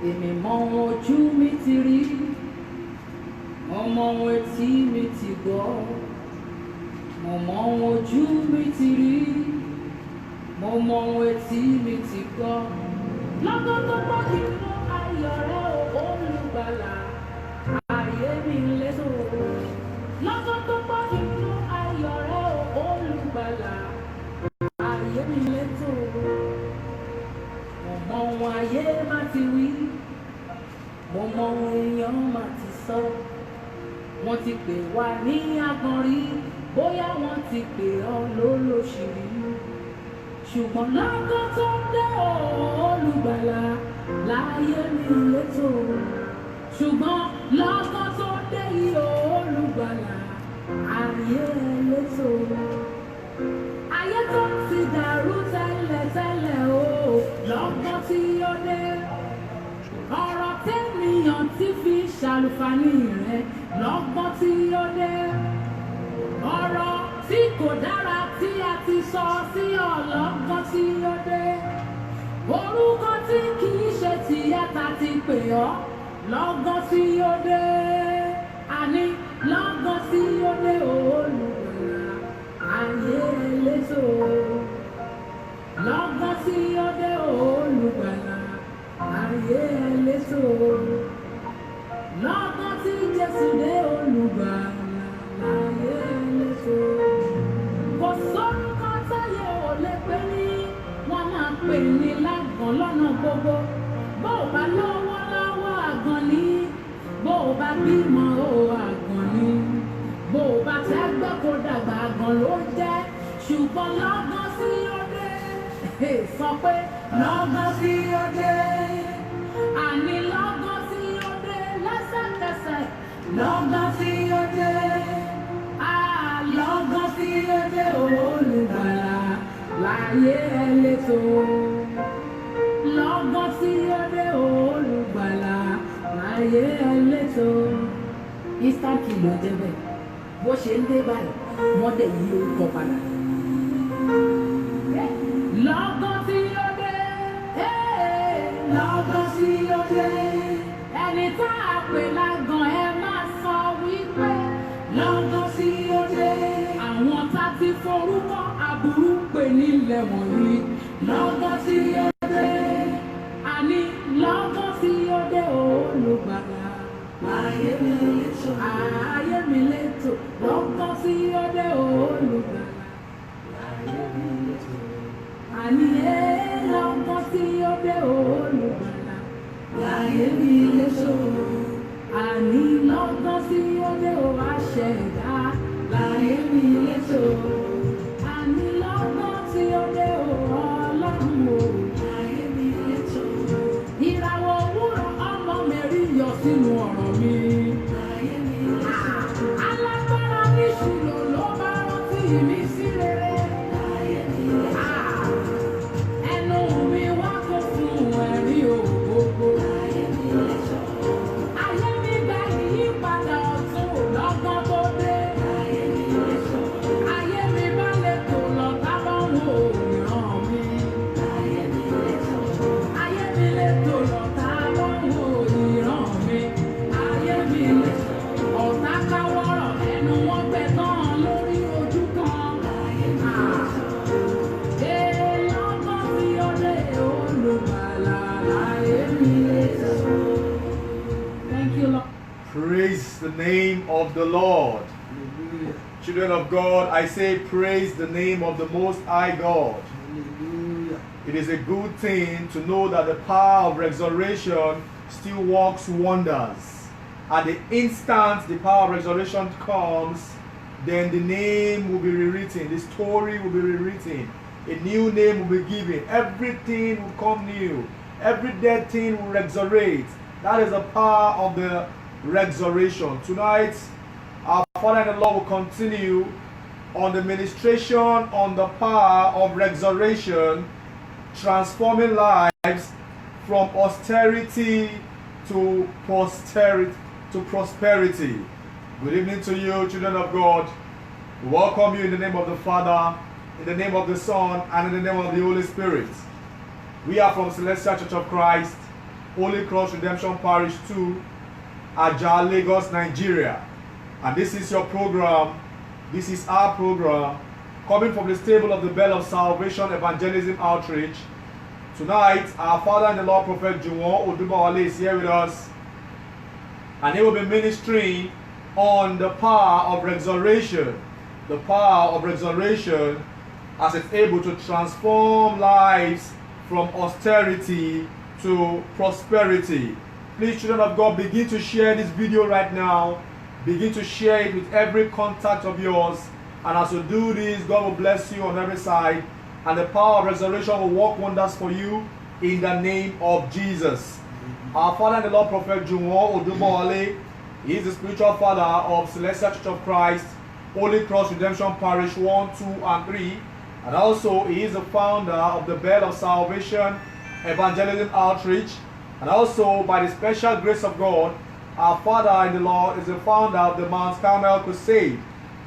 Èmi mọ ohun ojú mi ti rí, mo mọ ohun etí mi ti gbọ́, mo mọ ohun ojú mi ti rí, mo mọ ohun etí mi ti gbọ́. Lọ́gán tó gbọ́ inú ayọ̀ rẹ o olùgbàlà, ayé mi létò. Lọ́gán tó gbọ́ inú ayọ̀ rẹ o olùgbàlà, ayé mi létò. Mo mọ ohun ayé má ti wí, mo mọ ohun èèyàn má ti sọ. Wọ́n ti pè wá ní agbọ̀n rí, bóyá wọ́n ti pè ọ́ lólóṣìírí. Ṣùgbọ́n lọ́gán tó dé o olùgbàlà, láyé mi létò. Ṣùgbọ́n lọ́gán tó dé yìí o olùgbàlà, ayé létò. Ayé tó ti dàrú tẹ́lẹ̀tẹ́lẹ̀ o, lọ́gán tí ó dé. Ọ̀rọ̀ tẹ́nìyàn ti fi ṣàlùfàní rẹ̀, lọ́gán tí ó dé. Ọ̀rọ̀ tí kò dára tí a ti sọ sí ọlọ́gán tí ó dé. Orúkọ tí kì í ṣe tìyàtà ti pè ọ́, lọ́gán tí ó dé. Àní lọ́gán tí ó dé olùgbàlà, ayé létò. Lọ́gán tí ó dé olùgbàlà, ayé létò. Lọ́gán tí Jésù dé olùgbàlà, ayé létò. Kò sórúkọ táyé ò lè pè ní, wọ́n máa pè ní lágàn lọ́nà gbogbo. Bó o bá lọ́wọ́ lọ́wọ́ àgàn ni, bó o bá bímọ o àgàn ni, bó o bá tẹ́gbẹ́ kó dàgbà àgàn ló jẹ́. Ṣùgbọ́n lọ́gán tí ó dé, sọ pé lọ́gán tí ó dé. Àní lọ́gán tí ó dé lẹ́sẹ̀kẹsẹ̀, lọ́gán tí ó dé. Lọ́gán tí ó dé olùgbàlà, láyé létò. Lọ́gán tí ó dé olùgbàlà, láyé létò. Instantly ló jẹ́ bẹ́ẹ̀, bó ṣe ń dé báyìí wọ́n dẹ̀ yí orúkọ padà. Lọ́gán tí ó dé, lọ́gán tí ó dé. Ẹni tá a pè lágàn ẹ máa sọ wípé lọ́gán tí ó dé. Àwọn tá ti forúkọ aburú pè nílẹ̀ wọ̀nyí, lọ́gán tí ó dé. Àní lọ́gán tí ó dé olùgbàlà, ayé mi létò. Ayé mi létò. Lọ́gán tí ó dé olùgbàlà, ayé mi létò. Àní lọ́gán tí ó dé olùgbàlà, ayé mi létò. Àní lọ́gán tí ó dé o aṣẹ̀dá, láyé mi létò. Àní lọ́gán tí ó dé o ọlọ́run o, láyé mi létò. Ìràwọ̀ òwúrọ̀ ọmọ mẹ́rí yọ sínú ọ̀rọ̀ mi, láyé mi létò. Alágbára níṣirò ló bá rántí mi sí rere, láyé mi létò. Ẹnu mi wá kó fún ẹ̀rí ògbógbó, láyé mi létò. Ayé mi gba ìyípadà ọ̀tun lọ́gán tó dé. Ayé mi létò. Ayé mi bá létò lọ́tà bá ń wo ìran mi. Ayé mi létò. Ayé mi létò lọ́tà bá ń wo ìran mi. Ayé mi létò. Ọ̀tá káwọ́rọ̀ ẹnu wọn gbẹ tán lórí ojú kan. Ayé mi létò. Lọ́gán tí ó dé olùgbàlà, ayé mi létò. Thank you, Lord. Praise the name of the Lord. Hallelujah. Children of God, I say praise the name of the Most High God. Hallelujah. It is a good thing to know that the power of resurrection still works wonders. At the instant the power of resurrection comes, then the name will be rewritten, the story will be rewritten, a new name will be given, everything will come new, every dead thing will resurrect. That is the power of the resurrection. Tonight, our Father and the Lord will continue on the ministration on the power of resurrection, transforming lives from austerity to posterity to prosperity. Good evening to you, children of God. We welcome you in the name of the Father, in the name of the Son, and in the name of the Holy Spirit. We are from Celestial Church of Christ, Holy Cross Redemption Parish 2, Ajah, Lagos, Nigeria. And this is your program. This is our program, coming from the stable of the Bell of Salvation Evangelism Outreach. Tonight, our Father in the Lord, Prophet Juwon Odubowale, is here with us, and he will be ministering on the power of resurrection. The power of resurrection as it's able to transform lives from austerity to prosperity. Please, children of God, begin to share this video right now. Begin to share it with every contact of yours. And as you do this, God will bless you on every side. And the power of resurrection will work wonders for you in the name of Jesus. Our Father in the Lord, Prophet Juwon Odubowale, he is the spiritual father of Celestial Church of Christ, Holy Cross Redemption Parish 1, 2, and 3. And also, he is the founder of the Bell of Salvation Evangelism Outreach. And also, by the special grace of God, our Father in the Lord is the founder of the Mount Carmel Crusade.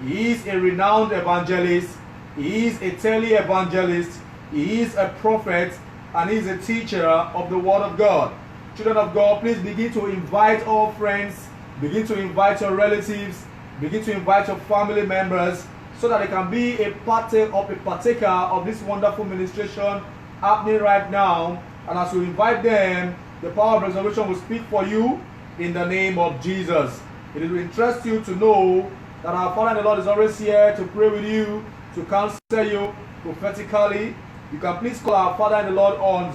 He is a renowned evangelist. He is a tele-evangelist. He is a prophet. And he is a teacher of the Word of God. Children of God, please begin to invite all friends. Begin to invite your relatives. Begin to invite your family members so that they can be a partaker of this wonderful ministration happening right now. And as you invite them, the power of resurrection will speak for you in the name of Jesus. It will interest you to know that our Father in the Lord is always here to pray with you, to counsel you prophetically. You can please call our Father in the Lord on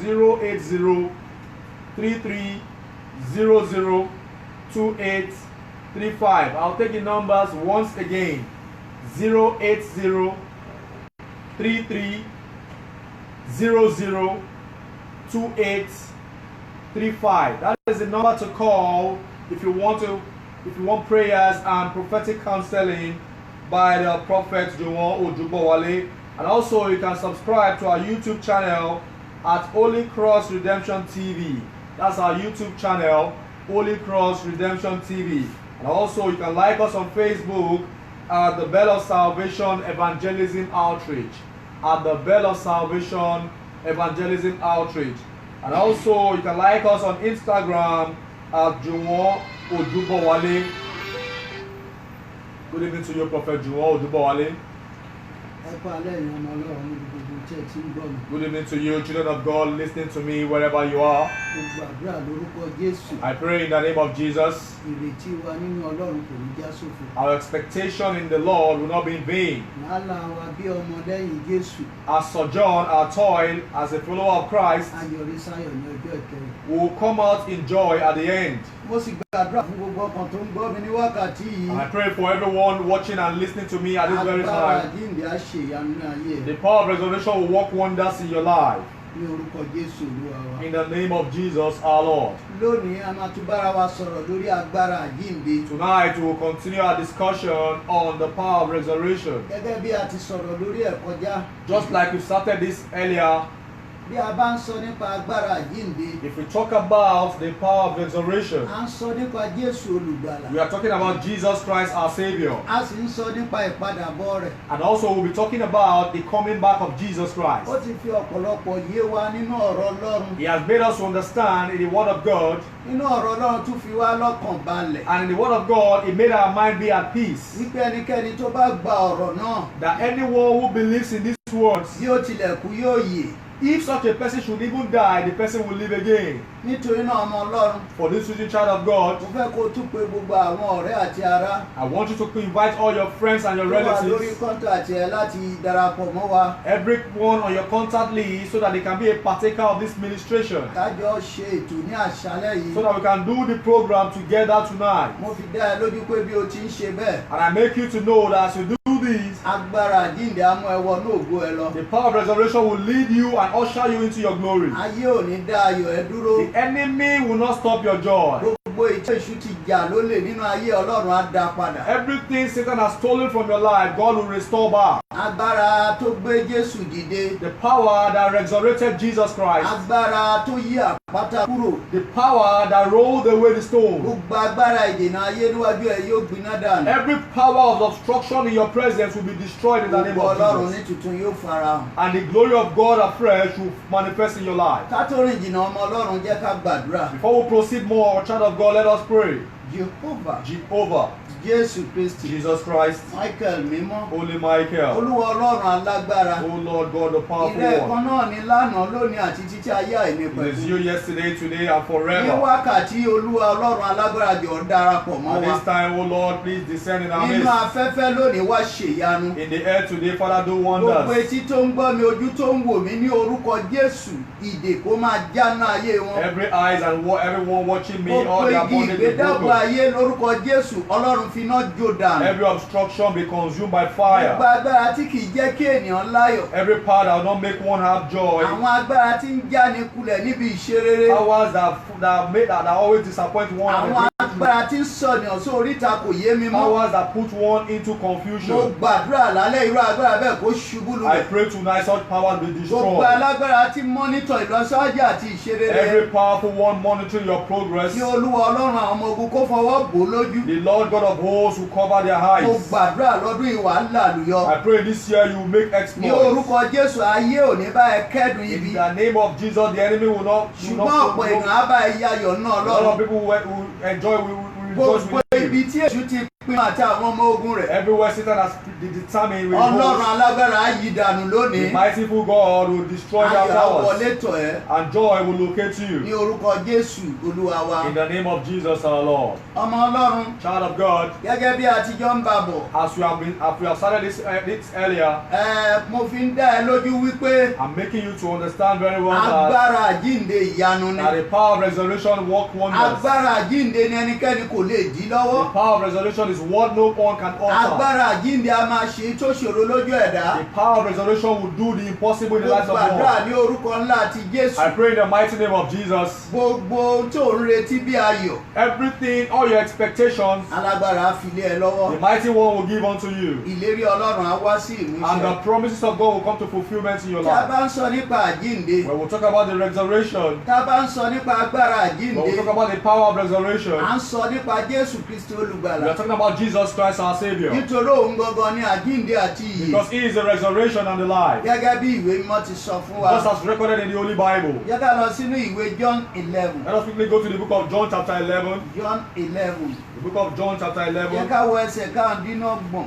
080-3300-2835. I'll take the numbers once again. 080-3300-2835. That is the number to call if you want prayers and prophetic counseling by the Prophet Juwon Odubowale. And also you can subscribe to our YouTube channel at Holy Cross Redemption TV. That's our YouTube channel, Holy Cross Redemption TV. And also you can like us on Facebook at the Bell of Salvation Evangelism Outreach. At the Bell of Salvation Evangelism Outreach. And also you can like us on Instagram at Juwon Odubowale. Good evening to you, Prophet Juwon Odubowale. Good evening to you, children of God, listening to me wherever you are. I pray in the name of Jesus. Our expectation in the Lord will not be in vain. Our sojourn, our toil as a follower of Christ will come out in joy at the end. And I pray for everyone watching and listening to me at this very time. The power of resurrection will work wonders in your life. In the name of Jesus our Lord. Tonight we will continue our discussion on the power of resurrection. Just like we started this earlier. If we talk about the power of resurrection, we are talking about Jesus Christ our Savior. And also we'll be talking about the coming back of Jesus Christ. He has made us understand in the Word of God. And in the Word of God, He made our mind be at peace. That anyone who believes in these words, if such a person should even die, the person will live again. For this reason, child of God, I want you to invite all your friends and your relatives, everyone on your contact list, so that they can be a partaker of this ministration. So that we can do the program together tonight. And I make you to know that as you do this, the power of resurrection will lead you and usher you into your glory. The enemy will not stop your joy. gbogbo ìtẹ́ èṣù ti jà lólè nínú ayé Ọlọ́run á dá padà. Everything Satan has stolen from your life, God will restore back. Agbára tó gbé Jésù dìde. The power that resurrected Jesus Christ. Agbára tó yí àpáta kúrò. The power that rolled away the stone. Gbogbo agbára ìdènà ayé níwájú ẹ yóò gbiná dànù. Every power of obstruction in your presence will be destroyed in the name Gbogbo of Ọlọ́run ní Jesus. tuntun yóò farahàn. And the glory of God afresh will manifest in your life. Ká tó rìn jìnnà ọmọ Ọlọ́run jẹ́ ká gbàdúrà. Before we proceed more, child of God, let us pray. Jehovah, Jehovah, Jésù Kristi, Jesus Christ, Michael mímọ́, Holy Michael, Olúwa Ọlọ́run alágbára. O Lord God, the powerful Ilé one. ẹ̀kan náà ni lánàá lónìí àti títí ayé àìní It is pẹ̀lú. you yesterday, today, and Ní forever. wákàtí Olúwa Ọlọ́run alágbára jọ̀ọ́ darapọ̀ mọ́ At wa. this time, O Lord, please descend in our Nínú midst. afẹ́fẹ́ lónìí wá ṣèyanu. In the air today, Father, do Gbogbo wonders. etí tó ń gbọ́ mi, ojú tó ń wò mí ní orúkọ Jésù, ìdè kó máa jáná ayé wọn. Every eyes and everyone watching me, all Gbogbo their igi bondage be ìgbédàgbò broken. ayé lórúkọ Jésù, Ọlọ́run fi iná jó dànù. Every obstruction be consumed by Gbogbo fire. agbára tí kìí jẹ́ kí ènìyàn láyọ̀. Every power that will not make one have joy. Àwọn agbára tí ń jáni kulẹ̀ níbi ìṣerere. Powers that always disappoint one. and Àwọn break through. agbára tí ń sọ̀nìyàn sí oríta kò yé mi mọ́. Powers that put one into Mo confusion. gbàdúrà lálẹ́ irú agbára bẹ́ẹ̀ kó ṣubú I lulẹ̀. pray tonight such powers be Gbogbo destroyed. alágbára tí mọ́nítọ̀ ìlọsíwájú àti ìṣerere. Every powerful one monitoring your progress. Kí Olúwa Ọlọ́run àwọn ọmọ ogun kó fọwọ́ bò ó lójú. The Lord God of hosts will cover their Mo eyes. gbàdúrà lọ́dún ìwà làlùyọ. I pray this year you will make Ní exploits. orúkọ Jésù ayé ò ní bá ẹ kẹ́dùn In ibi. the name of Jesus, the enemy will not. Ṣùgbọ́n ọ̀pọ̀ èèyàn á bá ẹ yayọ̀ náà A lot of lọ́rùn. people will enjoy, will rejoice Gbogbo with ibi you. tí èṣù ti pín àti àwọn ọmọ ogun rẹ̀. Everywhere Satan has determined will Ọlọ́run hold. alágbára á yí dànù The lónìí. mightyful God will destroy their Ayọ̀ á powers. wọlé tọ̀ ẹ́. And joy will locate Ní you. orúkọ Jésù Olúwa wa. In the name of Jesus our Lord. Ọmọ Ọlọ́run, Child of God, gẹ́gẹ́ bí àtijọ́ ń bà bọ̀. as we have started this earlier, Mo fi ń dá ẹ lójú wípé I'm making you to understand very well agbára àjínde ìyanu ni. that the power of resurrection work wonders. The Agbára àjínde ni ẹnikẹ́ni kò lè dí lọ́wọ́. power of resurrection is what no one can alter. Agbára àjínde a máa ṣe tó ṣòro lójú ẹ̀dá. The power of resurrection will do the impossible in the Mo lives of gbàdúrà one. ní orúkọ ńlá ti Jésù. I pray in the mighty name of Jesus. Gbogbo ohun tó ń retí bí ayọ̀, Everything, all your expectations, alágbára á fi lé ẹ the lọ́wọ́. mighty one will give unto you. Ìlérí Ọlọ́run á wá sí And the ìmúṣẹ. promises of God will come to fulfillment in your Tí a life. bá ń sọ nípa àjínde, When we talk about the resurrection, tá a bá ń sọ nípa agbára when we àjínde, talk about the power of resurrection, à ń sọ nípa Jésù Kristi we olùgbàlà. are talking about Jesus Christ our Savior. Nítorí òun gangan ni àjínde àti ìyè. Because He is the resurrection and the life. Gẹ́gẹ́ bí ìwé mímọ́ ti sọ fún wa. Just as recorded in the Holy Bible. Jẹ́ ká lọ sínú ìwé John 11. Let us quickly go to the book of John chapter 11. John 11. The book of John chapter Jẹ́ 11. ká wo ẹsẹ̀ káàdínlọ́gbọ̀n.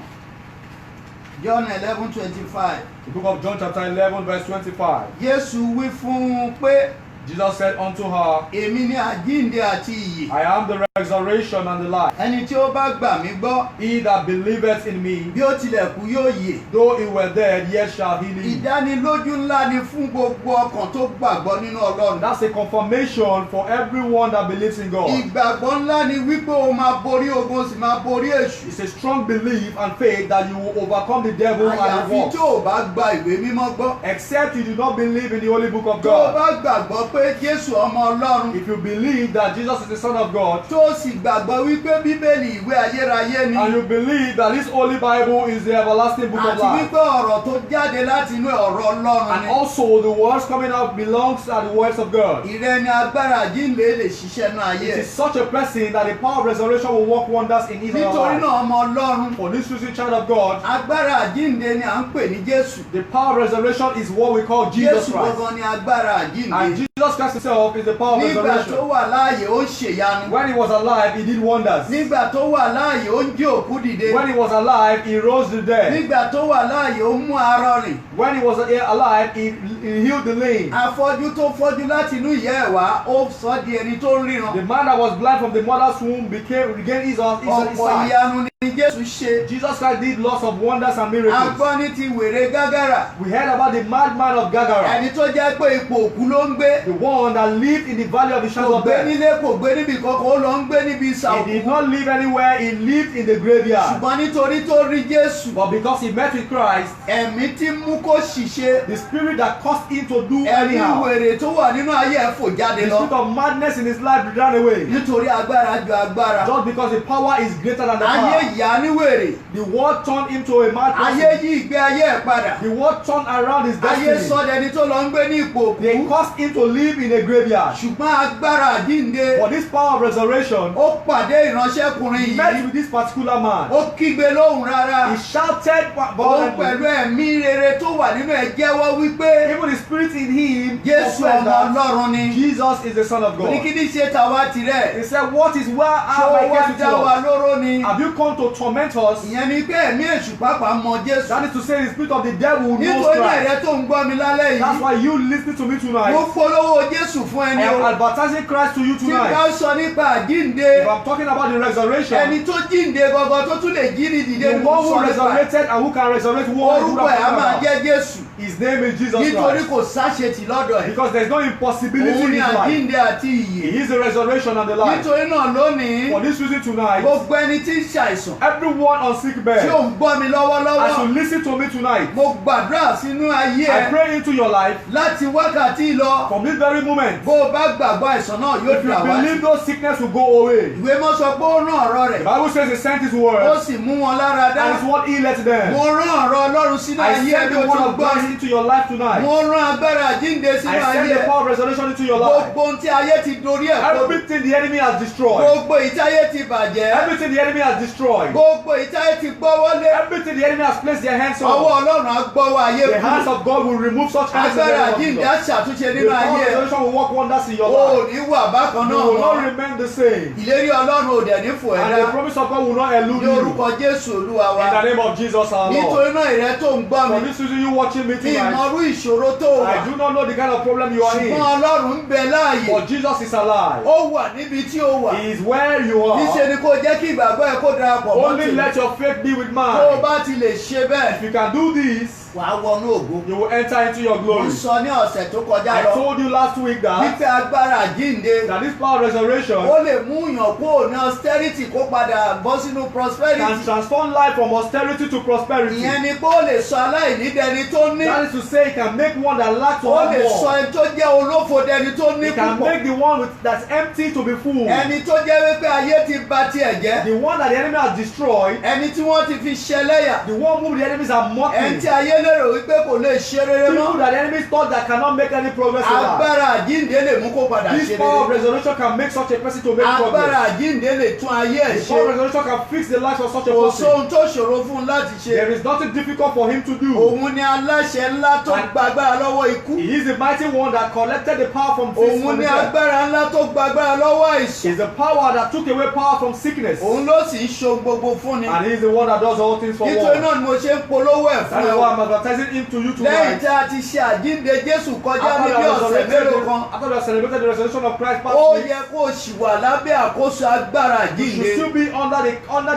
John 11:25. The book of John chapter 11 verse 25. Jésù wí fún un pé Jesus said unto her, èmi ni àjínde àti ìyè. I am the resurrection and the life. Ẹni tí ó bá gbà mí gbọ́, He that believeth in me, bí ó tilẹ̀ kú yóò yè. though he were dead, yet shall he live. Ìdánilójú ńlá ni fún gbogbo ọkàn tó gbàgbọ́ nínú Ọlọ́run. That's a confirmation for everyone that believes in God. Ìgbàgbọ́ ńlá ni wípé o máa borí ogun, o sì máa borí èṣù. It's a strong belief and faith that you will overcome the devil and the Àyàfi works. tó o bá gba ìwé mímọ́ gbọ́. Except you do not believe in the Holy Book of Tó o God. bá gbàgbọ́ pé Jésù ọmọ Ọlọ́run. If you believe that Jesus is the Son of God, Tó o sì gbàgbọ́ wípé Bíbélì ìwé ayérayé ni. and you believe that this Holy Bible is the everlasting book of Àti life, wípé ọ̀rọ̀ tó jáde láti inú ọ̀rọ̀ Ọlọ́run and ni. also the words coming out belongs to the words of God. Ìrẹ́ ni agbára àjínde lè ṣiṣẹ́ náà ayé It ẹ̀. is such a person that the power of resurrection will work wonders in his or her Nítorí life. náà ọmọ Ọlọ́run, For this reason, child of God, agbára àjínde ni à ń pè ní Jésù. the power of resurrection is what we call Jesus Jésù Christ. gangan ni agbára And àjínde. Jesus Christ himself is the power of Nígbà tó resurrection. wà láàyè ó ń ṣèyanu. When he was alive, he did wonders. Nígbà tó wà láàyè ó ń jí òkú dìde. When he was alive, he rose the dead. Nígbà tó wà láàyè ó ń mú arọ rìn. When he was alive, he healed the lame. Afọ́jú tó fọ́jú láti inú ìyá ẹ̀ wá, ó sọ di ẹni tó ń ríran. The man that was blind from the mother's womb regained his Ọ̀pọ̀ sight. ìyanu ni ni Jésù ṣe. Jesus Christ did lots of wonders and A miracles. gbọ́ ní ti wèrè Gágárà. We heard about the madman of Gadara, Ẹni tó jẹ́ pé ipò òkú ló ń gbé. the one that lived in the valley of the shadow Kò of gbé death. nílé, kò gbé níbi kankan, ó lọ ń gbé níbi ìsà He did òkú. not live anywhere, he lived in the graveyard. Ṣùgbọ́n nítorí tó rí Jésù, But because he met with Christ, ẹ̀mí tí mú kó ṣìṣe. the spirit that caused him to do Ẹ̀mí anyhow, wèrè tó wà nínú ayé ẹ̀ fò jáde the spirit lọ. of madness in his life ran away. Nítorí agbára ju agbára. Just because the power is greater than the Ayé power. yà ní wèrè. The word turned him to a mad Ayé person. yí ìgbé ayé ẹ̀ padà. The word turned around his Ayé destiny. sọ dẹni tó lọ ń gbé ní ipò They òkú. caused him to live in a graveyard. Ṣùgbọ́n agbára àjíǹde. For this power of resurrection, Ó pàdé ìránṣẹ́kùnrin he met yìí. with this particular man. Ó kígbe lóhùn rárá. He shouted Òun violently. pẹ̀lú ẹ̀mí rere tó wà nínú ẹ̀ jẹ́wọ́ wípé Even the spirit in him Jésù confessed ọmọ that Ọlọ́run ni. Jesus is the Son of God. Ní kí ní ṣe tàwa tirẹ̀? He said, what is where Ṣé am ó I wá getting dá wa to? lóró ni? Have you come to torment us? Ìyẹn ni pé ẹ̀mí èṣù pàápàá mọ Jésù. That is to say, the spirit of the devil knows Nítorí Christ. ẹ̀rẹ́ tó ń gbọ́ mi lálẹ́ That's yìí. why you listening to me Mo tonight. polówó Jésù fún I ẹni am o. advertising Christ to you Tí bá tonight. sọ nípa àjíǹde, If I'm talking about the resurrection, ẹni tó jíǹde gangan tó tún lè jí ní dìde the ni one mo who sọ nípa. resurrected and who can resurrect one who Orúkọ ẹ̀ á máa about. jẹ́ Jésù. His name is Jesus Nítorí Christ. kò sáṣetì lọ́dọ̀ ẹ̀. Because there's no impossibility Òun in ni his life. àjíǹde àti ìyè. He is the resurrection and the life. Nítorí náà lónìí, For this reason tonight, gbogbo ẹni tí ń ṣàìsàn everyone on sick tí ò bed, ń gbọ́ mi as lọ́wọ́lọ́wọ́, you listen to me tonight, mo gbàdúrà sínú ayé I ẹ pray into your life láti wákàtí lọ. from this very moment. Bó o bá gbàgbọ́ àìsàn náà yóò If you dùn àwá. believe those sickness will go away. Ìwé mọ́ sọ pé ó rán ọ̀rọ̀ The rẹ̀, Bible says he sent his ó word sì mú wọn lára dá. and it's what he let them. Mo rán ọ̀rọ̀ Ọlọ́run sínú I ayé send ẹbí the o word ti of gbọ́ God mi. into your life tonight. Mo rán agbára àjíǹde sínú I send ayé the ẹ. power of resurrection into your life. Gbogbo ohun tí ayé ti dorí ẹ̀ kodò. Everything the enemy has destroyed. Gbogbo ìtáyé ti bàjẹ́. Everything the enemy has destroyed. Gbogbo ìtáyé ti gbọ́wọ́lé. Everything the enemy has placed their hands Ọwọ́ on. Ọlọ́run á gbọ́wọ́ ayé The hands kúrò. of God will remove such hands in the Agbára name of àjíǹde á Jesus. ṣàtúnṣe The nínú power of ayé ẹ. resurrection will work wonders in your O ò life. ní wà bákan You náà will not mọ́. remain the same. Ìlérí Ọlọ́run ò dẹ̀ ní fò ẹ́ And dá. the promise of God will not elude Ní you. orúkọ Jésù Olúwa wa. In the name of Jesus our Lord. Nítorí náà ìrẹ́ tó ń gbọ́ For mi. this reason you watching me Ní tonight, ìmọ̀rú ìṣòro tó wà. I do not know the kind of problem you are Ṣùgbọ́n in. Ọlọ́run ń bẹ láàyè. But Jesus is alive. Ó wà níbi tí ó wà. He is where you Níṣe are. ni kó jẹ́ kí ìgbàgbọ́ ẹ kó darapọ̀ mọ́ Only tèmi. let your faith be with Tó o mine. bá ti lè ṣe bẹ́ẹ̀, If you can do this, wàá wọnú ògo. you will enter into your Mo glory. sọ ní ọ̀sẹ̀ tó kọjá I lọ. told you last week that Wípé agbára àjíǹde this power of resurrection ó lè mú yàn kúrò ní austerity kó padà bọ́ sínú can prosperity. transform life from austerity to prosperity. Ìyẹn ni pé ó lè sọ aláìní dẹni tó ní. That is to say, it can make one that lacks to Ó have lè sọ more. ẹni tó jẹ́ olófo dẹni tó ní It can púpọ̀. make the one that's empty to be full. Ẹni tó jẹ́ wípé ayé ti bà tiẹ̀ jẹ́. The one that the enemy has destroyed, Ẹni tí wọ́n ti fi ṣẹlẹ́yà. the one whom the enemies are Ẹni mocking, tí ayé lérò wípé kò lè ṣe rere people mọ́. that the enemies thought that cannot make any progress in life. Agbára àjíǹde lè mú kó padà This ṣe power of rere. resurrection can make such a person to make Agbára progress. àjíǹde lè tún ayé ẹ̀ The power of ṣe. resurrection can fix the life of such a Kò person. sóhun tó ṣòro fún un láti There ṣe. is nothing difficult for him to do. Òun ni aláṣẹ ńlá tó gbàgbára lọ́wọ́ ikú. He is the mighty one that collected the power from sin. Òun ni agbára ńlá tó gbàgbára lọ́wọ́ àìsàn. He is the power that took away power from sickness. Òun ló sì ń ṣohun gbogbo fún ni. And he is the one that does all things for Nítorí one. náà ni mo ṣe ń polówó ẹ̀ That fún is ẹ. why I'm advertising him to you Lẹ́yìn tonight. tí a ti ṣe àjíǹde Jésù kọjá After ní you bí have ọ̀sẹ̀ mélòó kan, celebrated the resurrection of Christ past ó week, yẹ kó o ṣì wà lábẹ́ àkóso agbára you àjíǹde. should still be under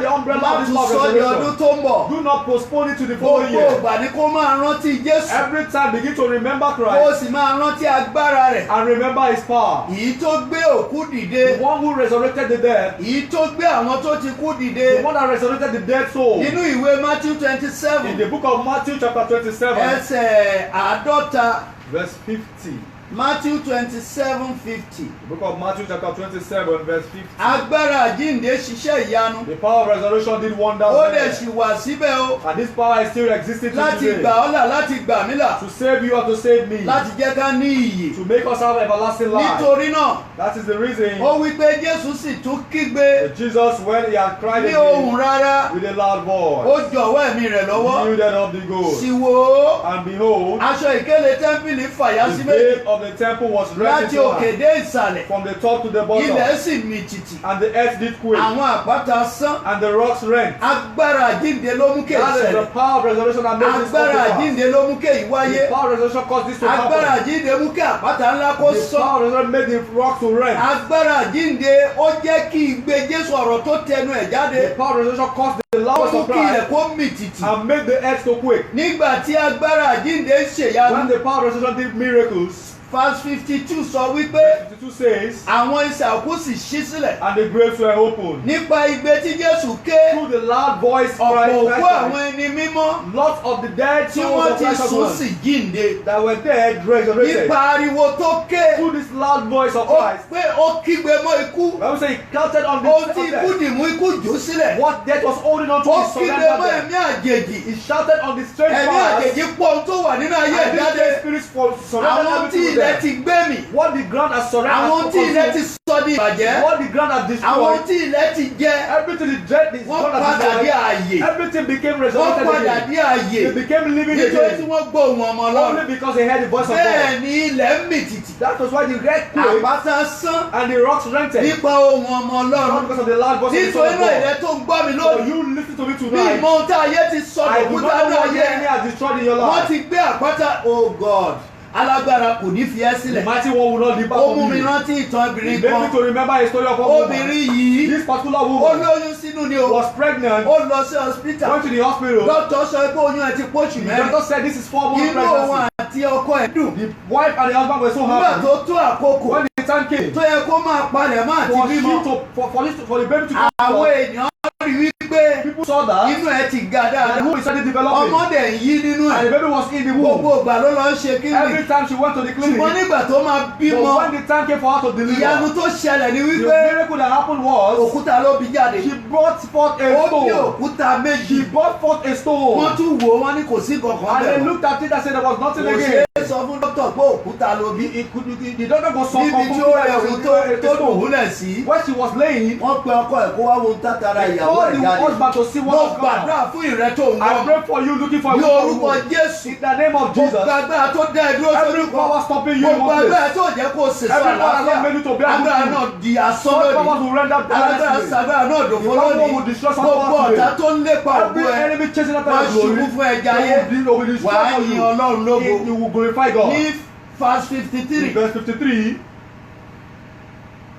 the umbrella Má of this tún power sọ of ní ọdún resurrection. tó ń bọ̀. Do not postpone it to the following Gbogbo year. ìgbà ni kó máa rántí Jésù. Every time begin to remember Kó o Christ sì máa rántí agbára rẹ̀. and remember his power. Èyí tó gbé òkú dìde. The one who resurrected the dead, Èyí tó gbé àwọn tó ti kú the dìde. one that resurrected the dead soul. Nínú ìwé Matthew In 27 the book of Matthew chapter 27, ẹsẹ̀ àádọ́ta. verse 50. Matthew 27:50. The book of Matthew chapter 27, verse 50. Agbára àjíǹde ṣiṣẹ́ ìyanu. The power of resurrection did wonders Ó lè there. ṣì wà síbẹ̀ o. And this power is still existing to Láti today. gbà ọ́ là, láti gbà mí là. To save you or to save me. Láti jẹ́ ká ní iyì. To make us have everlasting life. Nítorí náà, That is the reason ó wí pé Jésù sì tún kígbe that Jesus, when he had cried ní ohùn again rárá. with a loud voice, Ó jọ̀wọ́ ẹ̀mí rẹ̀ lọ́wọ́. yielded up the ghost. Sì wò ó. And behold, Aṣọ ìkélé tẹ́ḿpìlì fàyà sí the méjì. veil of of the temple was rent láti into òkè half, dé ìsàlẹ̀ from the top to the bottom, ilẹ̀ sì mì tìtì and the earth did quake, àwọn àpáta sán and the rocks rent. agbára àjíǹde ló mú kéyìí That is the ṣẹlẹ̀ power of resurrection that made this come to agbára pass. àjíǹde ló mú kéyìí wáyé The power of resurrection caused this to agbára happen. àjíǹde mú kí àpáta ńlá kó The sán power of resurrection made the rocks to rent. agbára àjíǹde ó jẹ́ kí igbe Jésù ọ̀rọ̀ tó tẹnu ẹ̀ jáde The power of resurrection caused the ó loudness mú of kí ilẹ̀ Christ kó mì tìtì and made the earth to quake. nígbà tí agbára àjíǹde ń ṣèyanu When the power of resurrection did miracles, verse 52 sọ wípé 52 says, àwọn isà òkú sì ṣí sílẹ̀ and the graves were opened. nípa igbe tí Jésù ké Through the loud voice ọ̀pọ̀ òkú Christ, àwọn ẹni mímọ́ lots of the dead tí souls wọ́n of ti righteous sùn ones sì jíǹde that were dead resurrected. nípa ariwo tó ké Through this loud voice of ó Christ, pé ó kígbe mọ́ ikú Bible says he counted on ohun the tí death. ikú dìmú ikú jù sílẹ̀ What death was holding on to ó is kígbe surrendered mọ́ death. ẹ̀mí àjèjì He shouted on the strange ẹ̀mí powers, àjèjì pọ̀ ohun tó wà nínú ayé and ìjáde these spirits surrendered àwọn tí everything to ilẹ̀ them. ti gbé mì What the ground has surrendered àwọn has tí ilẹ̀ ti consumed. sọ di ìbàjẹ́ What the ground has àwọn destroyed. tí ilẹ̀ ti jẹ Everything the dread is wọ́n God has padà dé destroyed. ààyè Everything became wọ́n resurrected padà again. dé ààyè They became living nítorí tí again. wọ́n gbọ́ ohùn ọmọ Ọlọ́run Only because they heard the voice of God. bẹ́ẹ̀ ni ilẹ̀ ń mì tìtì That was why the red quaked àpáta sán and the rocks rented. nípa ohùn ọmọ Not Ọlọ́run because of the loud voice of the Son nítorí of náà God. ilẹ̀ tó ń gbọ́ mi So lónìí you listen to me bí tonight. ìmọ̀ ohun tí ayé ti sọ I do òkúta not know ní what the ayé enemy has destroyed in your wọ́n life. ti gbé àpáta oh God alágbára kò ní fi ẹ́ The sílẹ̀ mighty one will not depart ó mú from mi you. rántí ìtàn He obìnrin made me kan to remember a story of a woman. obìnrin yìí This particular ó woman lóyún sínú ni o was pregnant, ó lọ sí hospital went to the hospital. dókítà sọ pé oyún ẹ ti pósù The mẹ́rin doctor said this is 4 months inú òun pregnancy. àti ọkọ ẹ̀ dùn The wife and the husband were so nígbà happy. tó tó àkókò When the time came tó yẹ kó máa palẹ̀ mọ́ àti for she bímọ to for the baby to come àwọn forth, èèyàn rí wípé people saw that inú ẹ ti ga the dáadáa womb started developing ọmọdé ń yí nínú and the ẹ baby was in the womb. gbogbo ìgbà ló lọ ń ṣe kíni Every time she went to the clinic, ṣùgbọ́n nígbà tó máa but bímọ when the time came for her to ìyanu deliver, tó ṣẹlẹ̀ ni the wípé miracle that happened was òkúta ló bí jáde she brought forth a ó bí stone. òkúta méjì She brought forth a wọ́n stone. tún wò ó wọ́n ní kò sí kankan And they bẹ́ẹ̀ looked at it and said there was nothing kò ṣe again. é sọ fún dókítà pé òkúta ló bí The doctor was so níbi tí ó rẹ̀ wù tó confused. dùbúlẹ̀ sí When she was laying, wọ́n pe ọkọ ẹ̀ kó wá wo tátara they ìyàwó called ẹ̀ the jáde husband to see mo what was going on. gbàdúrà fún ìrẹ́ tó ń I wọ́n pray for you looking for a ní woman. orúkọ Jésù In the name of mo Jesus, gbàgbára tó dá ẹ dúró every sórí power kan stopping you in gbogbo one agbára place, tó jẹ́ kó sèso every power that àlàáfíà made you to bear good agbára fruit, náà di asán such lónìí powers will render agbára blessings. sàgbára náà dòfo The power lónìí will destroy some gbogbo powers ọ̀tá today. tó ń lépa ògo Every ẹ enemy chasing after wọ́n your glory, ṣubú fún ẹja ayé they will be wàá destroyed for yin you. Ọlọ́run lógo You will glorify God. ní verse In 53 verse 53,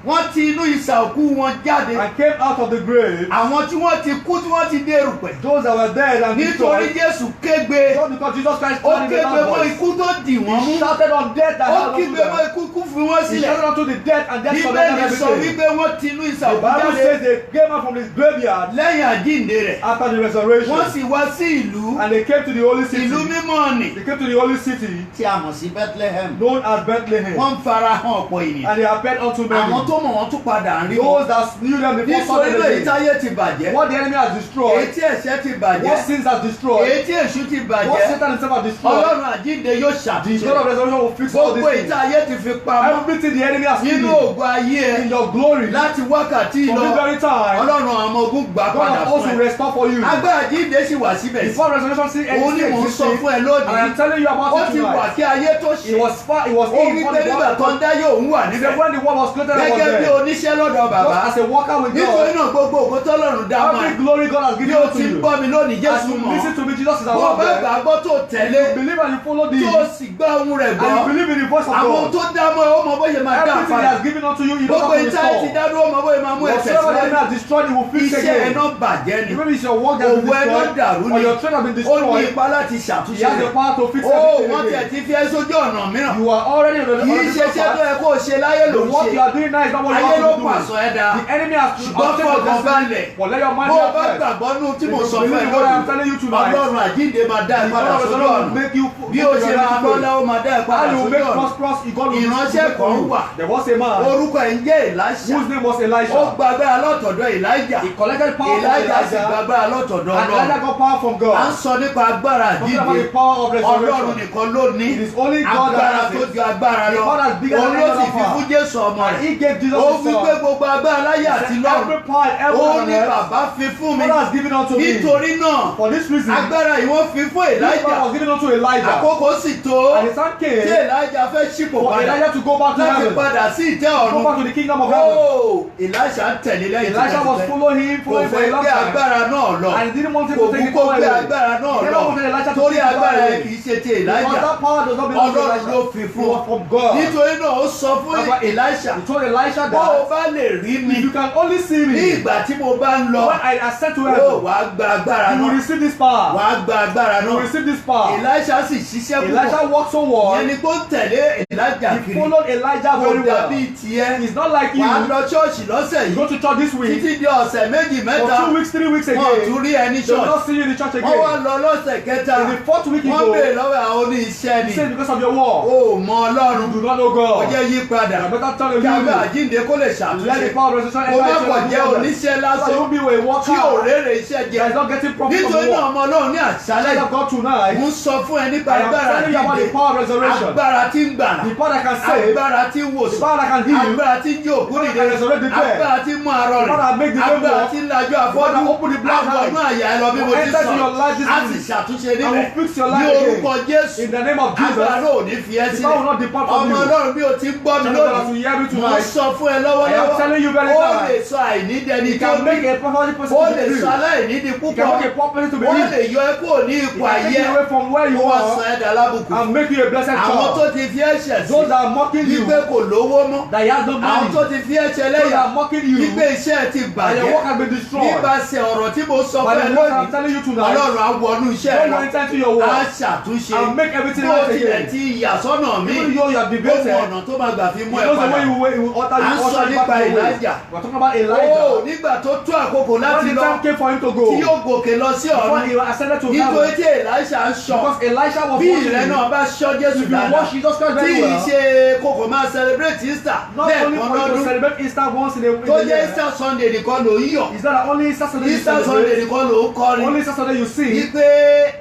wọ́n ti inú ìsà òkú wọn jáde and came out of the grave àwọn tí wọ́n ti kú tí wọ́n ti dé erùpẹ̀ those that were dead and nítorí destroyed. Jésù kégbe Just because Jesus Christ ó told him the kégbe loud mọ́ voice. ikú tó dì wọ́n mú He shouted on death that ó held on to kígbe mọ́ them. ikú kú fi wọ́n He sílẹ̀ shouted unto the death and death Bíbélì surrendered sọ everything. wípé wọ́n ti inú ìsà The òkú Bible jáde says they came out from his graveyard lẹ́yìn àjíǹde rẹ̀ after the resurrection. wọ́n sì wá sí ìlú And they came to the holy city. ìlú mímọ́ nì They came to the holy city tí a mọ̀ sí Bethlehem known as Bethlehem. wọ́n ń fara hàn ọ̀pọ̀ ènìyàn And they appeared unto àwọn many. tó mọ̀ wọ́n tún padà ń rí wọn Those that knew them before saw nítorí them lóyún again. táyé ti bàjẹ́ What the enemy has èyí destroyed, tí ẹ̀ṣẹ̀ ti bàjẹ́ what sins has destroyed, èyí tí èṣù ti what bàjẹ́ Satan himself has destroyed, Ọlọ́run àjíǹde yóò the ṣàtúnṣe God of resurrection will fix all gbogbo these èyí tí things. ayé ti fi pamọ́ Everything the enemy has nínú hidden ògo ayé ẹ in your glory, láti wákàtí from lọ this very time, Ọlọ́run àwọn ọmọ ogun gbà God padà has fún also ẹ restore for you. agbára àjíǹde sì wà síbẹ̀ sí Before resurrection still òun ni mò ń sọ existed, fún ẹ and I lónìí am telling you ó about it ti wà tonight. kí ayé tó It ṣe was far, it was ó in wí what pé the nígbà tó ń world. dá yóò ń wà He níbẹ̀ said when the world was created, I was gẹ́gẹ́ bí there. oníṣẹ́ lọ́dọ̀ bàbá Just as a worker with nítorí God, náà gbogbo ògo tọ́lọ́run dá mọ́ ẹ every glory God has bí given o unto ti ń you. gbọ́ mi lónìí As Jésù you mọ̀ listen to me, Jesus is bó o our bá God. gbàgbọ́ tó tẹ̀lé You believe and you follow tó o these, sì gbọ́ ohun rẹ̀ and gbọ́ you believe in the voice of àwọn God. tó dá mọ́ ẹ ó mọ bóyá máa dá Everything He àpárá has given unto you, He knows gbogbo how to ìta ẹ ti restore. dá dúró mọ bóyá máa mú ẹ Whatsoever the enemy tẹ̀síwájú has destroyed, He will fix iṣẹ́ ẹ again. náà bàjẹ́ ni Maybe it's your work that has been òwò ẹ náà destroyed, dàrú or ni your trade has been ó ní destroyed. ipá láti He ṣàtúnṣe has the rẹ̀ power to fix ó everything wọ́n tiẹ̀ again. ti fi ẹ́ sójú ọ̀nà mìíràn You are already on the kì í ṣe iṣẹ́ tó yẹ kó o ṣe láyé ló The ń work ṣe you are doing now is not what you ayé ló have to pàṣọ do. ẹ dá The enemy has ṣùgbọ́n fọkàn balẹ̀ But let your mind bó be o bá at rest. gbàgbọ́ nù tí If mo you sọ fún ẹ believe in what I am lónìí telling you tonight, Ọlọ́run àjíǹde máa dá ẹ the padà God of sójú resurrection ọ̀nà will make you bí o ṣe máa gbọ́lá ó máa dá ẹ padà How you sójú make ọ̀nà prosperous, God will Ìránṣẹ́ do for kan you. wà. There was a man orúkọ ẹ̀ ń jẹ́ Èlíṣà whose name was ó Elisha. gba agbára lọ́tọ̀dọ̀ Elijah He collected power from Elijah sì gba Elijah, agbára lọ́tọ̀dọ̀ and Elijah Ọlọ́run got power from à ń God. sọ nípa agbára Talking about àjíǹde the power of Ọlọ́run resurrection. nìkan ló ní It is only God that agbára has tó it. ju agbára The lọ God has bigger òun than ló any sì other fi fún power. Jésù ọmọ And rẹ̀ He gave Jesus ó his wí son. pé gbogbo agbára láyé He àti said, lọ́run every power in heaven ó and ní earth, bàbá fi fún mi God has given unto me. nítorí náà For this reason, agbára yìí wọ́n fi fún this power Elijah was given unto Elijah. àkókò sì tó And the time tí came Elijah fẹ́ ṣípò for padà Elijah to go back to láti heaven. padà sí ìtẹ́ Go back ọ̀run to the kingdom of heaven. ó Elisha ń tẹ̀lé lẹ́yìn Elijah was following him kò for a fẹ́ long gbé time. agbára náà lọ And he didn't want him kò to take bú the kó power gbé away. agbára náà He lọ never wanted Elijah to torí take the power agbára away. yẹn kì í ṣe ti Because Elijah that power does not belong to Ọlọ́run ló Elijah. fi It fún was from God. nítorí náà ó sọ fún That's why Elisha He told Elisha bó o that bá lè rí mi if you can only see ní me ìgbà tí mo bá ń lọ when I ascend to ó heaven, wàá gba agbára you will náà receive this power. wàá gba agbára You will náà receive this power. Elisha sì ṣiṣẹ́ púpọ̀ Elijah walked so ìyẹn well. ni tó ń tẹ̀lé Elijah He kiri followed Elijah kò very well. dàbí tiẹ̀ It's not like you. wàá lọ ṣọ́ọ̀ṣì lọ́sẹ̀ You yìí go to church this week. títí di ọ̀sẹ̀ méjì For mẹ́ta 2 weeks, 3 weeks wọn ò again. tún rí ẹni They will ṣọ́ọ̀ṣì not see you in the church wọ́n wá again. lọ lọ́sẹ̀ kẹta In the 4th week you wọ́n go. béèrè lọ́wọ́ àwọn oníṣẹ́ He ni said because of your war. ó mọ Ọlọ́run You do not know kò God. jẹ́ yí padà I better tell you. kí agbá àjíǹde kó lè Let ṣàtúnṣe the power of resurrection kó má enter kọ̀ into jẹ́ your oníṣẹ́ So lásán you won't be a tí ò worker rérè iṣẹ́ jẹ that is not getting profit from nítorí the náà war. ọmọ Ọlọ́run ní àṣálẹ́ Child of God tonight, mo ń sọ fún ẹ nípa I am agbára telling you about àjíǹde the power of resurrection. agbára tí ń gbàlà The power that can save. agbára tí ń The wòsàn power that can heal. agbára tí ń jí òkú The nìde power that can resurrect the dead. agbára tí ń mú arọ The power that make rìn the lame agbára walk. tí ń lajú The power afọ́jú that open the blind àwọn eye. inú àyà ẹ lọ bí mo ti Enter to your life sọ this á sì minute. ṣàtúnṣe I will níbẹ̀ fix your ní life orúkọ again. Jésù In the name of Jesus. agbára náà ò ní fi ẹ́ The power will not sílẹ̀ depart from ọmọ you. Ọlọ́run bí o ti ń gbọ́ mi Child of God, as lónìí you hear me mo tonight, sọ fún ẹ I am lọ́wọ́lọ́wọ́ telling you very ó tonight. lè sọ àìní dẹni You tí ó can make ní a poverty person ó to lè be sọ free. aláìní di You púpọ̀ can make a poor person to be ó rich. lè yọ ẹ́ kúrò ní ipò You can take ayé you away from where you ó wá sọ are ẹ́ dà lábùkù and make you a blessed àwọn tó child. ti fi ẹ̀ṣẹ̀ sí Those that are mocking you, wípé kò lówó mọ́ that he has no àwọn money, tó ti fi ẹ̀ṣẹ̀ those lẹ́yà that are mocking you, wípé iṣẹ́ ti and your bàjẹ́ work has been destroyed. nípasẹ̀ ọ̀rọ̀ tí mo sọ By fún ẹ the word I'm lónìí telling you tonight, Ọlọ́run á wọnú iṣẹ́ God rẹ will enter into your á work ṣàtúnṣe and make everything bó right tilẹ̀ again. ti ìyàsọ́nà mi Even though you have ó mọ debated, ọ̀nà tó máa gbà fi he mú ẹ knows the padà way he will utter À ń you, sọ usher you nípa back to the way. Elijah. We're talking about ó Elijah. nígbà tó tó àkókò When láti the lọ time came for him to go, tí yóò gòkè lọ sí before ọ̀run he ascended to nítorí heaven, tí Elisha ń sọ because Elisha was bí watching ìrẹ́ him. náà bá ṣọ́ Jésù If you dáadáa watch Jesus Christ tí very ì well, ṣe kòkò máa celebrate Easter not only lẹ́ẹ̀kan for you to lọ́dún celebrate Easter once in tó a jẹ́ year, Easter Sunday nìkan ló ń yọ̀ is that only Easter Sunday you Easter Sunday celebrate, nìkan ló ń kọrin only Easter Sunday you sing, wípé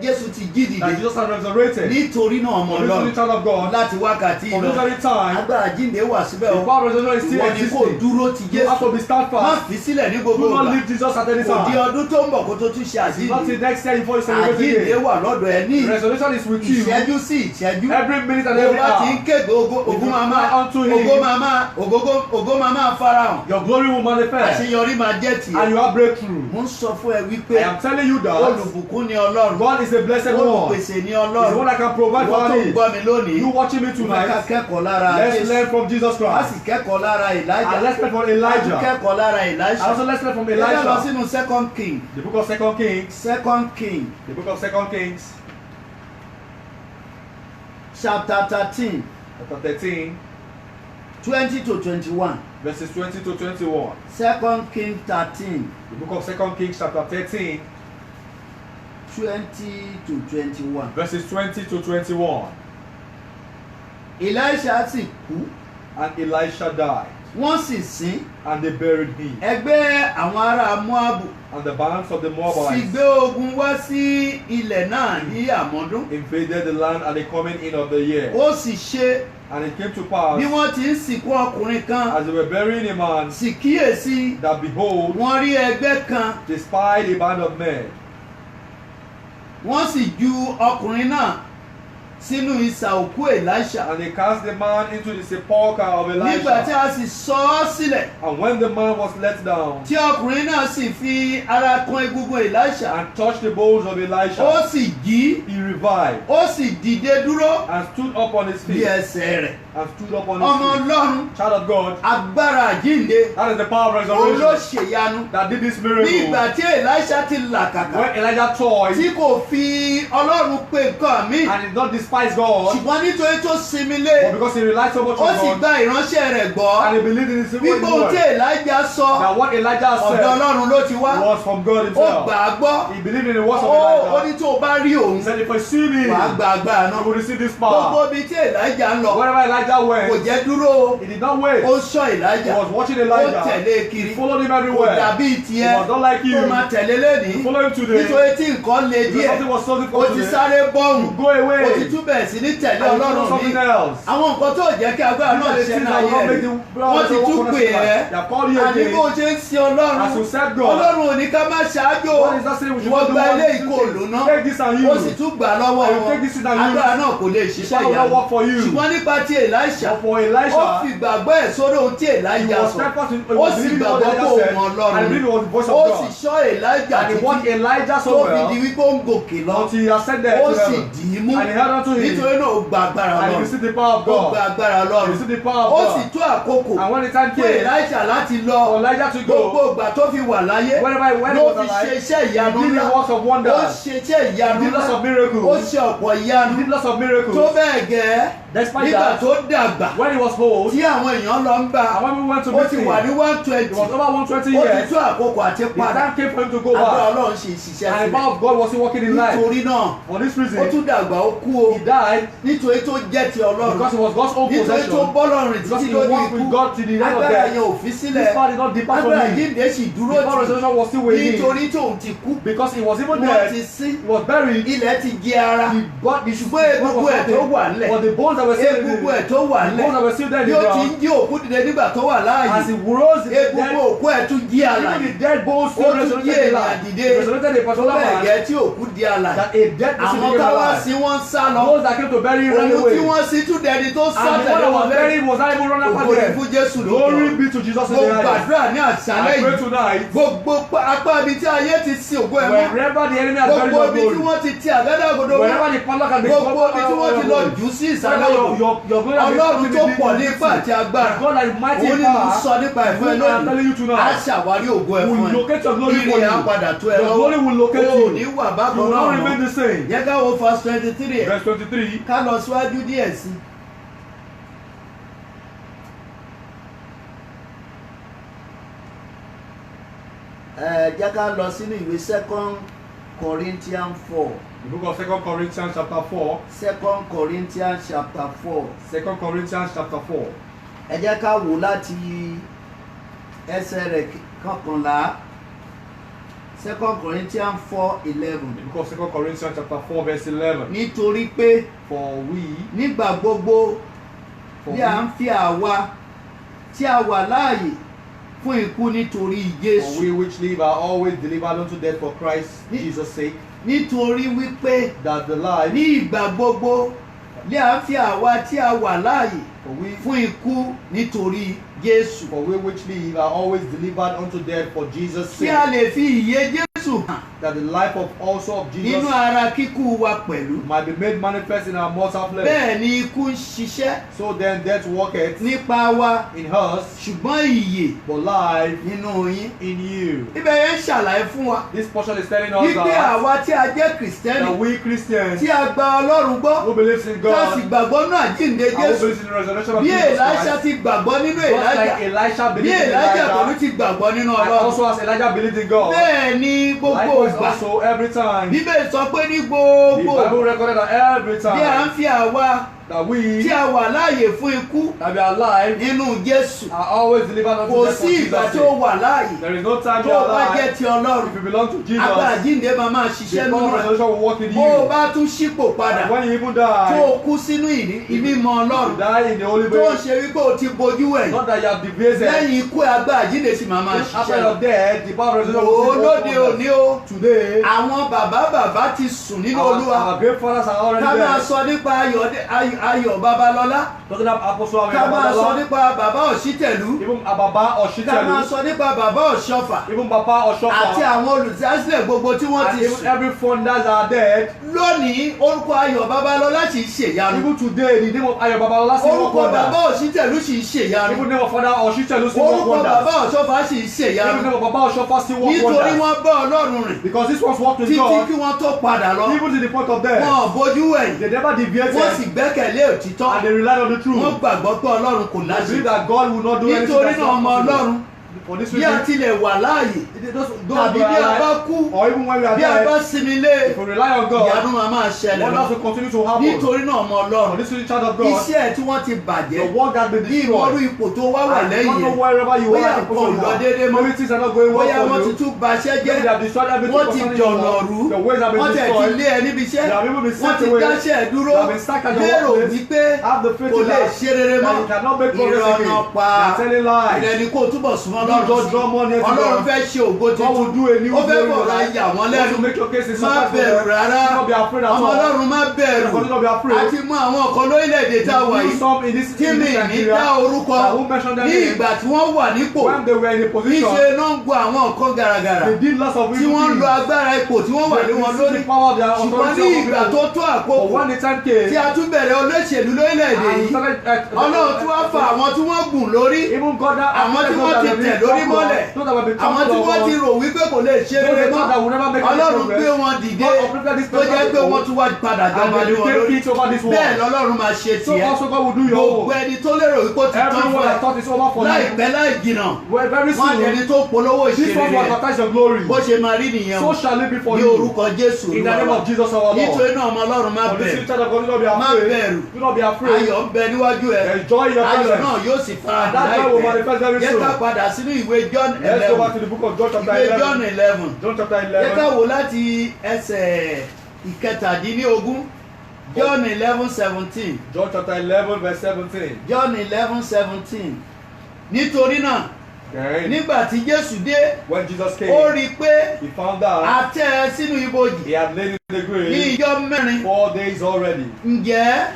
Jésù ti jí that dìde Jesus has resurrected. nítorí náà ọmọ For this Ọlọ́run only child of God, láti wákàtí from this lọ very time, agbára jíǹde wà síbẹ̀ the o power of resurrection is still ìwọ ni kò existing. dúró ti You have Jésù to be má steadfast. fi sílẹ̀ ní gbogbo Do not ìgbà leave Jesus at any kò di time. ọdún tó ń bọ̀ kó tó tún ṣe It's not till àjíǹde next year before you celebrate àjíǹde again. wà lọ́dọ̀ ẹ ní Resurrection is with you ìṣẹ́jú sí ìṣẹ́jú every minute and bó every bá ti ń hour. kéde ogun máa máa Unto him. ògo máa máa farahàn Your glory will manifest àṣeyọrí máa jẹ́ and tiẹ̀ you have breakthrough. mo ń sọ fún ẹ wípé I am telling you that olùbùkún ni Ọlọ́run God is a blessed one. olùpèsè ni He's the Ọlọ́run one that can provide ìwọ for tó our ń needs. gbọ́ mi lónìí You watching me mo fẹ́ ká tonight, kẹ́kọ̀ọ́ lára let's Jésù learn from Jesus a sì Christ. kẹ́kọ̀ọ́ lára And Elijah let's learn from a tún Elijah. kẹ́kọ̀ọ́ lára And Elisha also let's learn from ẹ jẹ́ lọ Elijah. sínú Second King The book of 2 Kings. The book of 2 Kings, chapter 13 chapter 13, 20 to 21 verses 20 to 21. Second King 13 The book of 2 Kings, chapter 13, 20 to 21 verses 20 to 21. Elisha sì kú And Elisha died, wọ́n sì sin and they buried him. ẹgbẹ́ àwọn ará Moabu And the bands of the sì Moabites gbé ogun wá sí ilẹ̀ náà ní àmọ́dún invaded the land at the coming in of the year. ó sì ṣe And it came to pass, bí wọ́n ti ń sìnkú ọkùnrin kan as they were burying a man, sì kíyèsí that behold, wọ́n rí ẹgbẹ́ kan they spied a band of men, wọ́n sì ju ọkùnrin náà sínú isà òkú Elisha and they cast the man into the sepulchre of nígbà tí Elisha. a sì sọ ọ́ sílẹ̀ And when the man was let down tí ọkùnrin náà sì fi ara kan egungun Elisha and touched the bones of ó Elisha, sì jí he revived ó sì dìde dúró and stood up on his bí feet. ẹsẹ̀ rẹ̀ And stood up on ọmọ his feet. Ọlọ́run Child of God, agbára àjínde that is the power of òun ló resurrection ṣèyanu that did this ní miracle. ìgbà tí Elisha ti làkàkà When Elijah toyed tí kò fi Ọlọ́run pe nǹkan míì and did not despise God, ṣùgbọ́n nítorí tó sinmi lé but because he relied so much ó on sì God gba ìránṣẹ́ rẹ̀ gbọ́ and he believed in his wípé ohun tí word, Elijah sọ that what Elijah ọ̀dọ̀ said Ọlọ́run ló ti wá was from God ó himself. gbà á gbọ́ He believed in the words of ó ní Elijah. tó o bá rí òun He said, if I see me, wàá gba agbára you náà will receive this gbogbo power. ibi tí Elijah ń lọ Wherever Elijah kò went, jẹ́ dúró he did not wait. ó sọ He Elijah was watching ó Elijah. tẹ̀lé He kiri followed him kò everywhere. dàbí He tiẹ̀ was not like you. tó máa tẹ̀lé lẹ́nìí You follow him today. nítorí tí nǹkan le Because díẹ̀ something was so ó difficult ti today. sáré bọ́ọ̀rùn You go away. ó ti tún tún bẹ̀rẹ̀ sí ní tẹ̀lé and you do ọlọ́run something mi else. àwọn nǹkan tó jẹ́ kí agbára These náà are the ṣe things náà that will not yẹ make the blood wọ́n ti of the tún work pè honest. ẹ́ They have called you àní bó again. ṣe ń sin ọlọ́run As you serve God. ọlọ́run ò ní ká má ṣáájú What is that saying we should wọ́n not do gba one ilé thing? ìkó lóná Take this and ó use. sì tún gbà lọ́wọ́ And you wọn take this and use. agbára náà kò lè The ṣiṣẹ́ power will not work for you. ṣùgbọ́n nípa ti Èlíṣà But for ó Elisha, fi gbàgbọ́ ẹ̀ sórí ohun tí he Èlíjà was sọ steadfast in ó sì believing what gbàgbọ́ pé Elijah òun said, Ọlọ́run and believing it was the voice of ó sì God. ṣọ́ Èlíjà And he watched títí Elijah so tó fi di well wípé ó ń gòkè lọ until he ascended ó to sì heaven. dì í mú And he held on to him. nítorí náà ó gba agbára And he Ọlọ́run received the power of ó gba God. agbára He Ọlọ́run received the power of ó sì God. tó àkókò And when the time fún came Èlíjà láti lọ for Elijah to gbogbo go, ìgbà tó fi wà láyé when he ló was fi ṣe alive, iṣẹ́ he ìyanu did ńlá the works of ó wonders. ṣe iṣẹ́ He ìyanu did ńlá lots of ó miracles. ṣe ọ̀pọ̀ He ìyanu did lots of tó miracles. bẹ́ẹ̀ gẹ́ Despite nígbà that, tó dàgbà when he was old, tí àwọn èèyàn lọ ń bá and when we went to ó meet ti him, wà ní he 120 was over 120 ó ti years. tó àkókò àti The padà time came for him to go agbára back. Ọlọ́run ṣe ìṣiṣẹ́ And the sílẹ̀ power of God was still working in life. nítorí náà For this ó reason, tún dàgbà ó kú o he died nítorí tó jẹ́ ti Ọlọ́run because it was God's own nítorí tó possession. bọ́lọ́run rìn Because títí he lórí walked with ikú God to the end of agbára death. yẹn ò fi sílẹ̀ This power did not depart from agbára him. jíǹde sì dúró The power of tì resurrection was still with him. nítorí tóun ti kú Because he was even wọ́n dead. ti sí He was buried. ilẹ̀ ti jẹ ara The ṣùgbọ́n egungun ẹ̀ tó wà nílẹ̀ But the bones that were still in egungun ẹ̀ the tó wà bones that nílẹ̀ were still there in bí the ó ti ń ground. jí òkú dìde nígbà tó wà láàyè As he rose, the egungun dead, òkú ẹ̀ tún jí even alàyè the dead bones ó still tún jí resurrected ènìyàn alive. dìde He resurrected a tó particular bẹ́ẹ̀ man. gẹ́ tí òkú di alàyè That a dead person àwọn became táwa alive. sí wọ́n ń sá lọ Those that came to bury him ran òun away. tí wọ́n sí tún dẹni tó sá And the one tẹ̀lé that wọn was lẹ́yìn buried was not even run ògo after ni them. fún Jésù Glory lókè be to Jesus in mo the highest. gbàdúrà ní àṣálẹ́ I pray yìí tonight, gbogbo apá ibi tí ayé ti sin ògo ẹ̀ mọ́ wherever the enemy has buried gbogbo your ibi tí glory, wọ́n ti ti àgádágodo mọ́ wherever the padlock has been gbogbo ibi tí wọ́n ti lọ jù sí ìsàlẹ̀ wherever òkú your glory has been Ọlọ́run put tó in pọ̀ the ní ipá àti agbára God that is mighty òun in ni mo ń power, sọ nípa ẹ̀fọ́ ẹ who I am telling you lónìí á tonight, ṣàwárí ògo ẹ̀ will fún ẹ locate your glory for ire á you. padà tó ẹ Your glory will locate lọ́wọ́ o ò ní you. wà You bákan will náà not remain mọ́ the same. yẹ ká wo verse 23 Verse 23. ká lọ síwájú díẹ̀ sí jẹ́ ká lọ sínú ìwé 2 Corinthians 4 The book of 2 Corinthians chapter 4. 2 Corinthians chapter 4 2 Corinthians chapter 4. ẹ jẹ́ ká wò láti ẹsẹ̀ rẹ̀ kọkànlá 2 Corinthians 4:11 The book of 2 Corinthians chapter 4 verse 11. nítorí pé For we, nígbà gbogbo for bí à ń we, fi àwa tí a wà láàyè fún ikú nítorí for Jésù we which live are always delivered unto death for Christ Jesus' sake, nítorí wípé that the life, ní ìgbà gbogbo bí à ń fi àwa tí a wà láàyè for we, fún ikú nítorí Jésù for we which live are always delivered unto death for Jesus' kí a sake, lè fi ìyè Jésù hàn that the life of also of nínú Jesus ara kíkú wa pẹ̀lú might be made manifest in our mortal flesh. bẹ́ẹ̀ ni ikú ń ṣiṣẹ́ So then death worketh nípa wa in us, ṣùgbọ́n ìyè but life nínú yín in you. ibẹ̀ yẹn ń ṣàlàyé fún wa This portion is telling us wípé that, àwa tí a jẹ́ kìrìsìtẹ́nì that we Christians tí a gba Ọlọ́run gbọ́ who believes in tá a sì God gbàgbọ́ náà àjíǹde and who Jésù believes in the resurrection of bí Jesus Èlíṣà Christ, ti gbàgbọ́ nínú just like Èlíjà Elisha bí believed in Èlíjà pẹ̀lú Elijah, ti gbàgbọ́ nínú and Ọlọ́run also as Elijah believed in God, bẹ́ẹ̀ ni gbogbo likewise ìgbà also every time, the Bíbélì sọ pé ní gbogbo Bible recorded that every bí à ń time fi àwa that we tí a wà láàyè fún ikú that we are alive nínú Jésù are always delivered kò unto death for sí Jesus' ìgbà sake. tó wà láàyè There is no time tó you o are bá jẹ́ alive. ti Ọlọ́run If you belong to Jesus, agbára jíǹde máa the ṣiṣẹ́ power nínú of rẹ̀ resurrection will work in bó o you. bá tún ṣípò padà And when you even tó die, o kú sínú ìmímọ́ you Ọlọ́run die in the holy tó o way. ṣe wípé o ti bojú ẹ̀yìn Not that you have deviated. lẹ́yìn ikú agbára jíǹde sì máa After ṣiṣẹ́ your death, the power of resurrection will o still lóde work òní wonders. o Today, àwọn bàbá ti sùn nínú Olúwa our great fathers are already ká máa dead. sọ nípa Ayọ̀ Babalọ́lá Talking about Apostle ká máa sọ Ababa, nípa bàbá Ọ̀ṣítẹ̀lú even Ababa ká máa Oshitelu, sọ nípa bàbá Ọ̀ṣọ́fà even Papa àti Oshofa, àwọn olùdásílẹ̀ gbogbo tí wọ́n and ti even sùn every founders are dead. lónìí orúkọ Ayọ̀ Babalọ́lá sì ń ṣèyanu Even today, the name of Ayo Babalola still work orúkọ bàbá wonders. Ọ̀ṣítẹ̀lú sì ń ṣèyanu Even name of Father Oshitelu still work orúkọ bàbá wonders. Ọ̀ṣọ́fà sì ń Even ṣèyanu name of Papa Oshofa still work nítorí wonders. wọ́n bá Ọlọ́run rìn Because this one's walked with títí God, kí wọ́n tó padà lọ even to the point of wọn death. ò bójú ẹ̀yìn They never wọ́n sì deviated, gbẹ́kẹ̀lé òtítọ́ and they relied on the wọ́n truth. gbàgbọ́ pé Ọlọ́run kò They láṣẹ believe that God will not do anything nítorí that's náà not ọmọ possible. Ọlọ́run For this bí a reason, tilẹ̀ wà láàyè those tàbí bí a bá kú or even when we are bí a bá dead, sinmi lé if we rely on God, ìyanu máa ṣẹlẹ̀ wonders lọ. will continue to happen. Nítorí náà ọmọ For Ọlọ́run this reason, child of God, iṣẹ́ tí wọ́n ti the bàjẹ́ work that been bí ìmọ̀rú destroyed, ipò tó wá wà I don't lẹ́yìn know ẹ̀ wherever you bóyá are, nǹkan ò lọ déédéé mọ́ maybe things are not going well bóyá wọ́n for ti you. tún baṣẹ́ Maybe they jẹ́ have destroyed everything wọ́n ti concerning dọ̀nà you. rú The ways have been wọ́n tẹ̀ ti destroyed. lé ẹ níbi iṣẹ́ They have even been wọ́n sent ti away. dáṣẹ́ ẹ̀ dúró They have been sacked at your lérò workplace. wípé Have the faith kò in lè that, ṣe rere mọ́ that you cannot make progress again. ìrọ̀nà pa They are telling lies. ìrẹ́ni kó túbọ̀ súnmọ́ You just draw more near to Ọlọ́run God. fẹ́ ṣe ògo God will tuntun do a new ó fẹ́ glory in your bọ̀rọ̀ life. yà wọ́n Want lẹ́nu to make your case a má surprise for bẹ̀rù them. rárá Do not be afraid at ọmọ all. Ọlọ́run má bẹ̀rù Do not be afraid. àti mú àwọn ọkọ̀ lórílẹ̀‐èdè tá a wà You yìí some in this tí mi ní Nigeria dá orúkọ that who mentioned their ní name ìgbà tí wọ́n wà nípò when they were in a position níṣe náà ń gbọ́ àwọn nǹkan gàràgàrà they did lots of tí evil wọ́n ń things. lo agbára ipò tí wọ́n wà They lé wọn misused lórí the power of their ṣùgbọ́n authority ní over ìgbà people. tó tó But àkókò when the time came tí a tún bẹ̀rẹ̀ olóṣèlú lórílẹ̀‐èdè and yìí started Ọlọ́run tí wọ́n fa àwọn tí wọ́n gùn lórí even God that àwọn tí wọ́n ti tẹ̀ lórí mọ́lẹ̀ àwọn tí wọ́n ti rò wípé kò lè ṣe rere mọ́ Ọlọ́run gbé wọn dìde tó jẹ́ pé wọ́n tún wá padà jọba lé wọn lórí bẹ́ẹ̀ lọ́lọ́run máa ṣe So tiẹ̀ also God will do your gbogbo own. ẹni tó lérò wípé ó ti tán Everyone fún ẹ that thought it's over for you. láìpẹ́ láì jìnnà Well, very wọ́n soon, ẹni tó polówó this one ìṣeré will rẹ̀ advertise your glory. bó ṣe máa rí nìyẹn So shall it be for ní you. orúkọ Jésù In the name Olúwa of Jesus our Lord. nítorí náà ọmọ Ọlọ́run má For this bẹ̀rù child of God, do not be Má afraid. bẹ̀rù. Do not be afraid. ayọ̀ ń bẹ níwájú ẹ There is joy in your ayọ̀ presence. náà yóò sì fara And that joy will manifest very yẹ soon. ká padà sínú ìwé John Let's go back 11 to the book of John chapter ìwé John 11. 11 John chapter yẹ ká 11. wò láti ẹsẹ̀ ìkẹtàdínlógún John 11:17 John chapter 11 verse 17. John 11:17 nítorí náà Okay. nígbà tí Jésù dé When Jesus came, ó rí i pé he found out a tẹ́ ẹ sínú ibojì he had laid in the ní grave ijọ́ mẹ́rin 4 days already. ǹjẹ́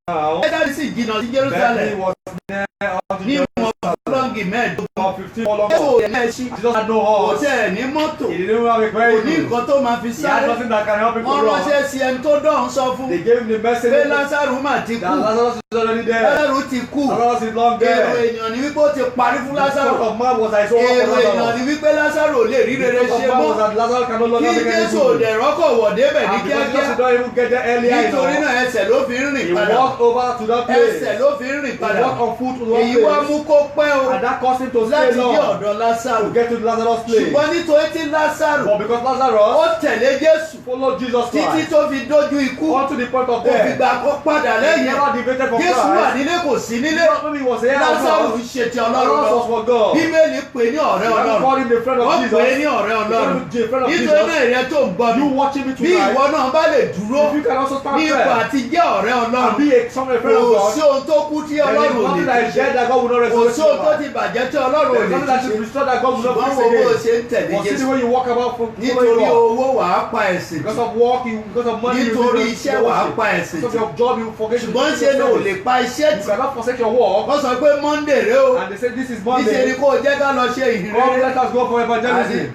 Now, Bẹ́tánì sì jìnnà sí Bethany Jerusalem was near unto ní ìwọ̀n Jerusalem. fúlọ́ǹgì mẹ́ẹ̀ẹ́dógún About 15 more long. Jésù ò ní ẹṣin Jesus had no kò horse. tẹ̀ ẹ̀ ní mọ́tò He didn't have a kò ní vehicle. nǹkan tó máa fi He had sáré nothing that can help him wọ́n to run. ránṣẹ́ sí ẹni tó dọ̀hún sọ fún They gave him the message pé that Lásárù mà ti kú Lazarus is already there. Lásárù ti kú Lazarus is long èrò there. èèyàn ni wípé ó ti parí fún The Lásárù sort of man was like so over èrò for èèyàn Lazarus. ni wípé Lásárù ò lè rí The rere sort ṣe of man mọ́ was that Lazarus can no longer kí make any Jésù ò good. dẹ̀ rọ́kọ̀ wọ̀ débẹ̀ ní And because kíákíá Jesus don't even get there earlier nítorí enough, náà ẹsẹ̀ ló fi ń rìn he padà walked over to that place. ẹsẹ̀ ló fi ń rìn He padà walked on foot to that èyí wá mú place. kó pẹ́ o And that caused him to stay láti dé long ọ̀dọ̀ Lásárù to get to Lazarus' place. ṣùgbọ́n nítorí tí Lásárù But because ó Lazarus tẹ̀lé Jésù followed Jesus títí Christ tó fi dójú ikú unto the point of kò death, fìgbà kó padà he lẹ́yìn never deviated from Jésù wà Christ. nílé kò sí nílé Not maybe he was here or Lásárù not. ń ṣe ti Ọlọ́run Lazarus was lọ for God. Bíbélì pè ní ọ̀rẹ́ You Ọlọ́run called him the friend of wọ́n Jesus. pè é ní ọ̀rẹ́ Ọlọ́run The friend of nítorí náà Jesus. ìrẹ́ tó ń gbọ́ mi You watching me bí ìwọ tonight. náà bá lè dúró If you can also stand ní ipò there àti jẹ́ ọ̀rẹ́ and Ọlọ́run be a friend of kò sí God, ohun tó kú tí there is Ọlọ́run ò nothing lè that is fi dead ṣe that God will not kò resurrect sí ohun tó you. ti bàjẹ́ tí Ọlọ́run ò There is lè nothing fi that ṣe is restored that God will not ṣùgbọ́n fix wo bó o again. ṣe ń tẹ̀lé But see the Jésù way you walk about from nítorí God. owó wàá pa ẹ̀sìn Because of work, because of money, you nítorí will iṣẹ́ wàá pa ẹ̀sìn because of your job, you forget to ṣùgbọ́n do ṣe ló your lè service. pa iṣẹ́ You tì cannot forsake your work. wọ́n sọ pé Monday rèé o And they say this is níṣẹ́ ni Monday. kó o jẹ́ ká lọ ṣe Come, ìhìnrere let us go for evangelism.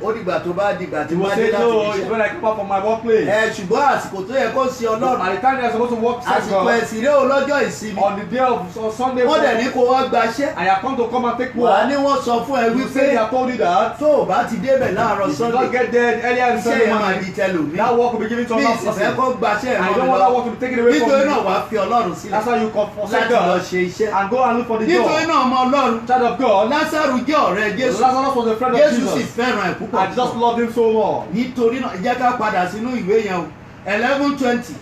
ó dìgbà tó bá dìgbà tí You will wọ́n dé say láti no, fi it's ṣe when I come out from my workplace. ṣùgbọ́n àsìkò tó yẹ kó ṣe Ọlọ́run At the time they are supposed to work serve àsìkò God, ẹ̀sìn rèé o lọ́jọ́ ìsinmi on the day of on Sunday, wọ́n dẹ̀ ní kó wá gbaṣẹ́ I have come to come and take wà á work. ní wọ́n sọ fún ẹ You wípé say they have told you that. tó o bá ti débẹ̀ láàárọ̀ If you Sunday don't get there earlier in iṣẹ́ Sunday yẹn máa morning, di tẹlòmí that work will be given to bí another ìsìnfẹ́ person. kó gbaṣẹ́ I ẹ̀rọ don't mi want that lọ work to be taken away from nítorí náà you. wàá fi Ọlọ́run sílẹ̀ That's why you can forsake láti lọ God ṣe iṣẹ́ and go and look for the nítorí job. náà ọmọ Ọlọ́run Child of God, Lásárù jẹ́ ọ̀rẹ́ Jésù Lazarus was a friend of Jésù sì Jesus. fẹ́ràn ẹ̀ púpọ̀ I just loved him so much. nítorí náà jẹ́ ká padà sínú ìwé yẹn o 11:20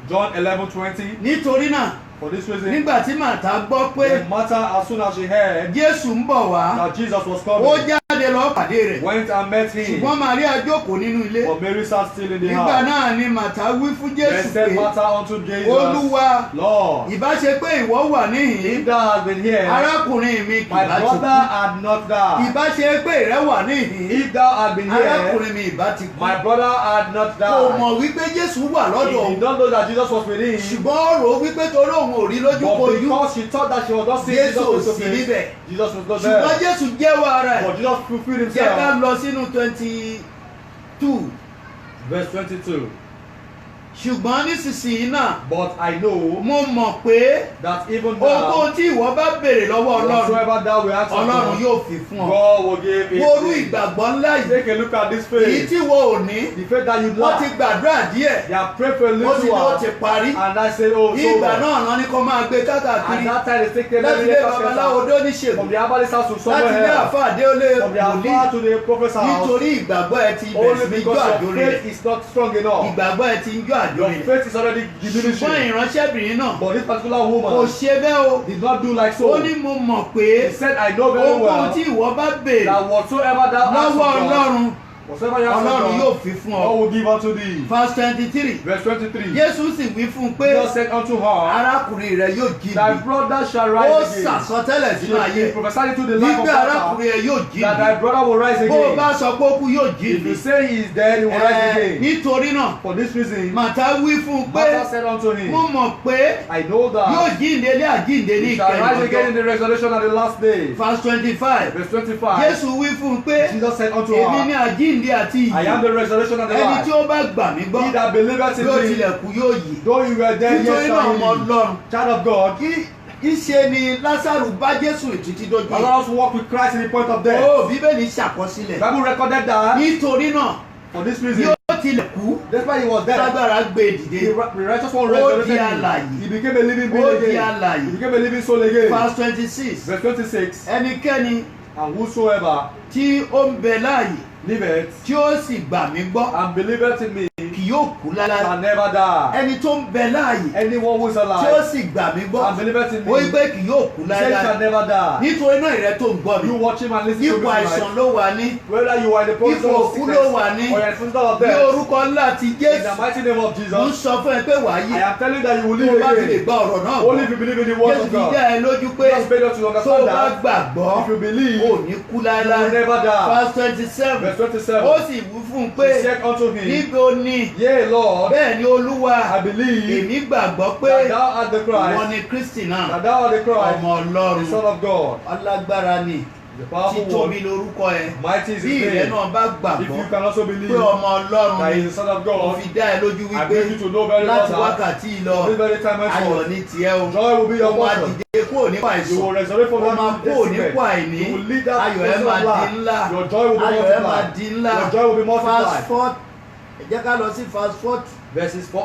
John 11:20. nítorí náà For this reason, nígbà tí Màtá gbọ́ pé the matter as soon as she heard Jésù ń bọ̀ wá that Jesus was ó coming, jáde lọ pàdé rẹ̀ went and met him. ṣùgbọ́n Màríà jókòó nínú ilé But Mary sat still in the nígbà house. náà ni Màtá wí fún Then Jésù said pé Martha unto Jesus, Olúwa Lord, ìbá ṣe pé ìwọ wà níhìn if thou had been here, arákùnrin mi kì my bá ti brother kú had not died. ìbá ṣe pé ìrẹ́ wà níhìn If thou had been here, arákùnrin mi ìbá ti kú my brother had not kò died. mọ̀ wípé Jésù wà lọ́dọ̀ He òun did not know that Jesus was with him. ṣùgbọ́n ó rò ó wípé torí òun ò rí But lójúkojú because she thought that she was not seeing Jésù Jesus ò face to sí face, níbẹ̀ Jesus was not ṣùgbọ́n there. Jésù jẹ́wọ́ ara ẹ̀ But Jesus fulfilled jẹ́ ká himself. lọ sínú 22 Verse 22. ṣùgbọ́n nísinsìnyí náà But I know mo mọ̀ pé that even ohunkóhun now, tí ìwọ bá béèrè lọ́wọ́ Ọlọ́run whatsoever thou wilt ask of Ọlọ́run God, yóò fi fún ọ. God will give it Orú to you. ìgbàgbọ́ ńlá yìí Take a look at this èyí faith. tí wo ò ní The faith that you wọ́n ti lack. gbàdúrà díẹ̀ They have prayed for a ó sì little ní ó while. ti parí And I said, oh, so ìgbà what? náà rán ní kó máa gbé At kákàkiri that time, they take them láti every lé day babaláwo from dóníṣègùn the herbalist house to láti somewhere lé else. àfáà dé ó lé From the wòlíì alpha to the prophet's house. nítorí ìgbàgbọ́ ẹ ti bẹ̀rẹ̀ Only sí ní jó because àjò your rẹ̀ faith is not strong enough. ìgbàgbọ́ ẹ ti ń jó àjò Your rẹ̀ faith is already ṣùgbọ́n diminishing. ìránṣẹ́bìnrin náà But this particular kò woman ṣe bẹ́ẹ̀ o did not do like ó so. ní mo mọ̀ pé He said, I know very ohunkóhun well tí ìwọ bá béèrè that whatsoever thou ask of lọ́wọ́ God, Ọlọ́run whatsoever you ask Ọlọ́run of yóò God, fi fún God ọ. will give unto thee. verse 23 Verse 23. Jésù sì wí fún un pé Jesus said unto her, arákùnrin rẹ yóò jí thy mi brother shall ó rise again. sàsọtẹ́lẹ̀ sínú ayé He prophesied into the life of wípé Peter arákùnrin rẹ yóò jí that mi thy brother will rise bó o again. bá sọ pé ó kú yóò jí If mi you say he is dead, he will rise again. nítorí náà For this reason, màtá wí fún un pé Martha said unto him, mo mọ̀ pé I know yóò that jíǹde ní àjíǹde ní he shall rise again ìkẹyìn in the resurrection at the last day. verse 25 Verse 25. Jésù wí fún un pé Jesus said unto èmi ní her, àjíǹde àti I am ìyè the resurrection and the ẹni tí life. ó bá gbà mí gbọ́ He that believeth in yóò me, tilẹ̀ kú yóò yè though you were dead, nítorí yet náà shall ọmọ you live. Ọlọ́run Child of God, ìṣe ni Lásárù bá Jésù títí dójú allow us to walk with Christ in the point of death. ó Bíbélì ṣàkọsílẹ̀ The Bible recorded that nítorí náà for this reason, yóò tilẹ̀ kú that's why he was dead. lágbára gbé dìde The righteous one Ó resurrected di him. alààyè. He became a living Ó being di again. alààyè. He became a living soul again. verse 26 Verse 26. ẹnikẹ́ni And whosoever tí ó ń bẹ láàyè liveth tí ó sì gbà mí gbọ́ and believeth in me kì yóò kú láláì shall never die. ẹni tó ń bẹ láàyè Anyone who is tí ó alive sì gbà mí gbọ́ and believeth in ó me, wí pé kì yóò kú he said shall láláì never die. nítorí náà ìrẹ́ tó ń gbọ́ mi You watch him and listen to ipò him àìsàn tonight. ló wà ní Whether you are in the process ipò of òkú sickness ló or wà ní you are in the process of ní death, orúkọ ńlá ti in the Jésù mighty name of mo ń Jesus, sọ fún ẹ pé wàá yè I am telling you that you will tó o bá live fi lè again. gba ọ̀rọ̀ náà Only gbọ́ if you believe in the word Jésù of ti God. dá ẹ lójú pé Just made us to tó o understand bá that gbàgbọ́ if you believe, ò you ní kú will láéláé never die. verse 27 Verse 27. ó sì wí fún un pé He said unto him, níbo ni Yea, Lord, bẹ́ẹ̀ ni Olúwa I believe èmi gbàgbọ́ pé that thou art the ìwọ Christ, ni Kristi náà that thou art the Christ, ọmọ the Ọlọ́run Son of God, alágbára ni the powerful títóbi one, lórúkọ ẹ mighty is bí his ìrẹ́ name. náà bá If gbàgbọ́ you can also pé believe ọmọ Ọlọ́run that he ni is the Son of mo God, fi dá ẹ lójú I wípé beg you to know very well láti that wákàtí lọ from this very time ayọ̀ henceforth, ní tiẹ̀ o joy will be your ó máa portion. dìde kúrò nípa You àìsàn will resurrect from ó máa that kúrò death. nípa àìní You will lead that ayọ̀ ẹ person máa of di life. ńlá Your joy will be ayọ̀ ẹ máa multiplied. di ńlá Your joy will be verse multiplied. 4 ẹ jẹ́ ká lọ sí verse 40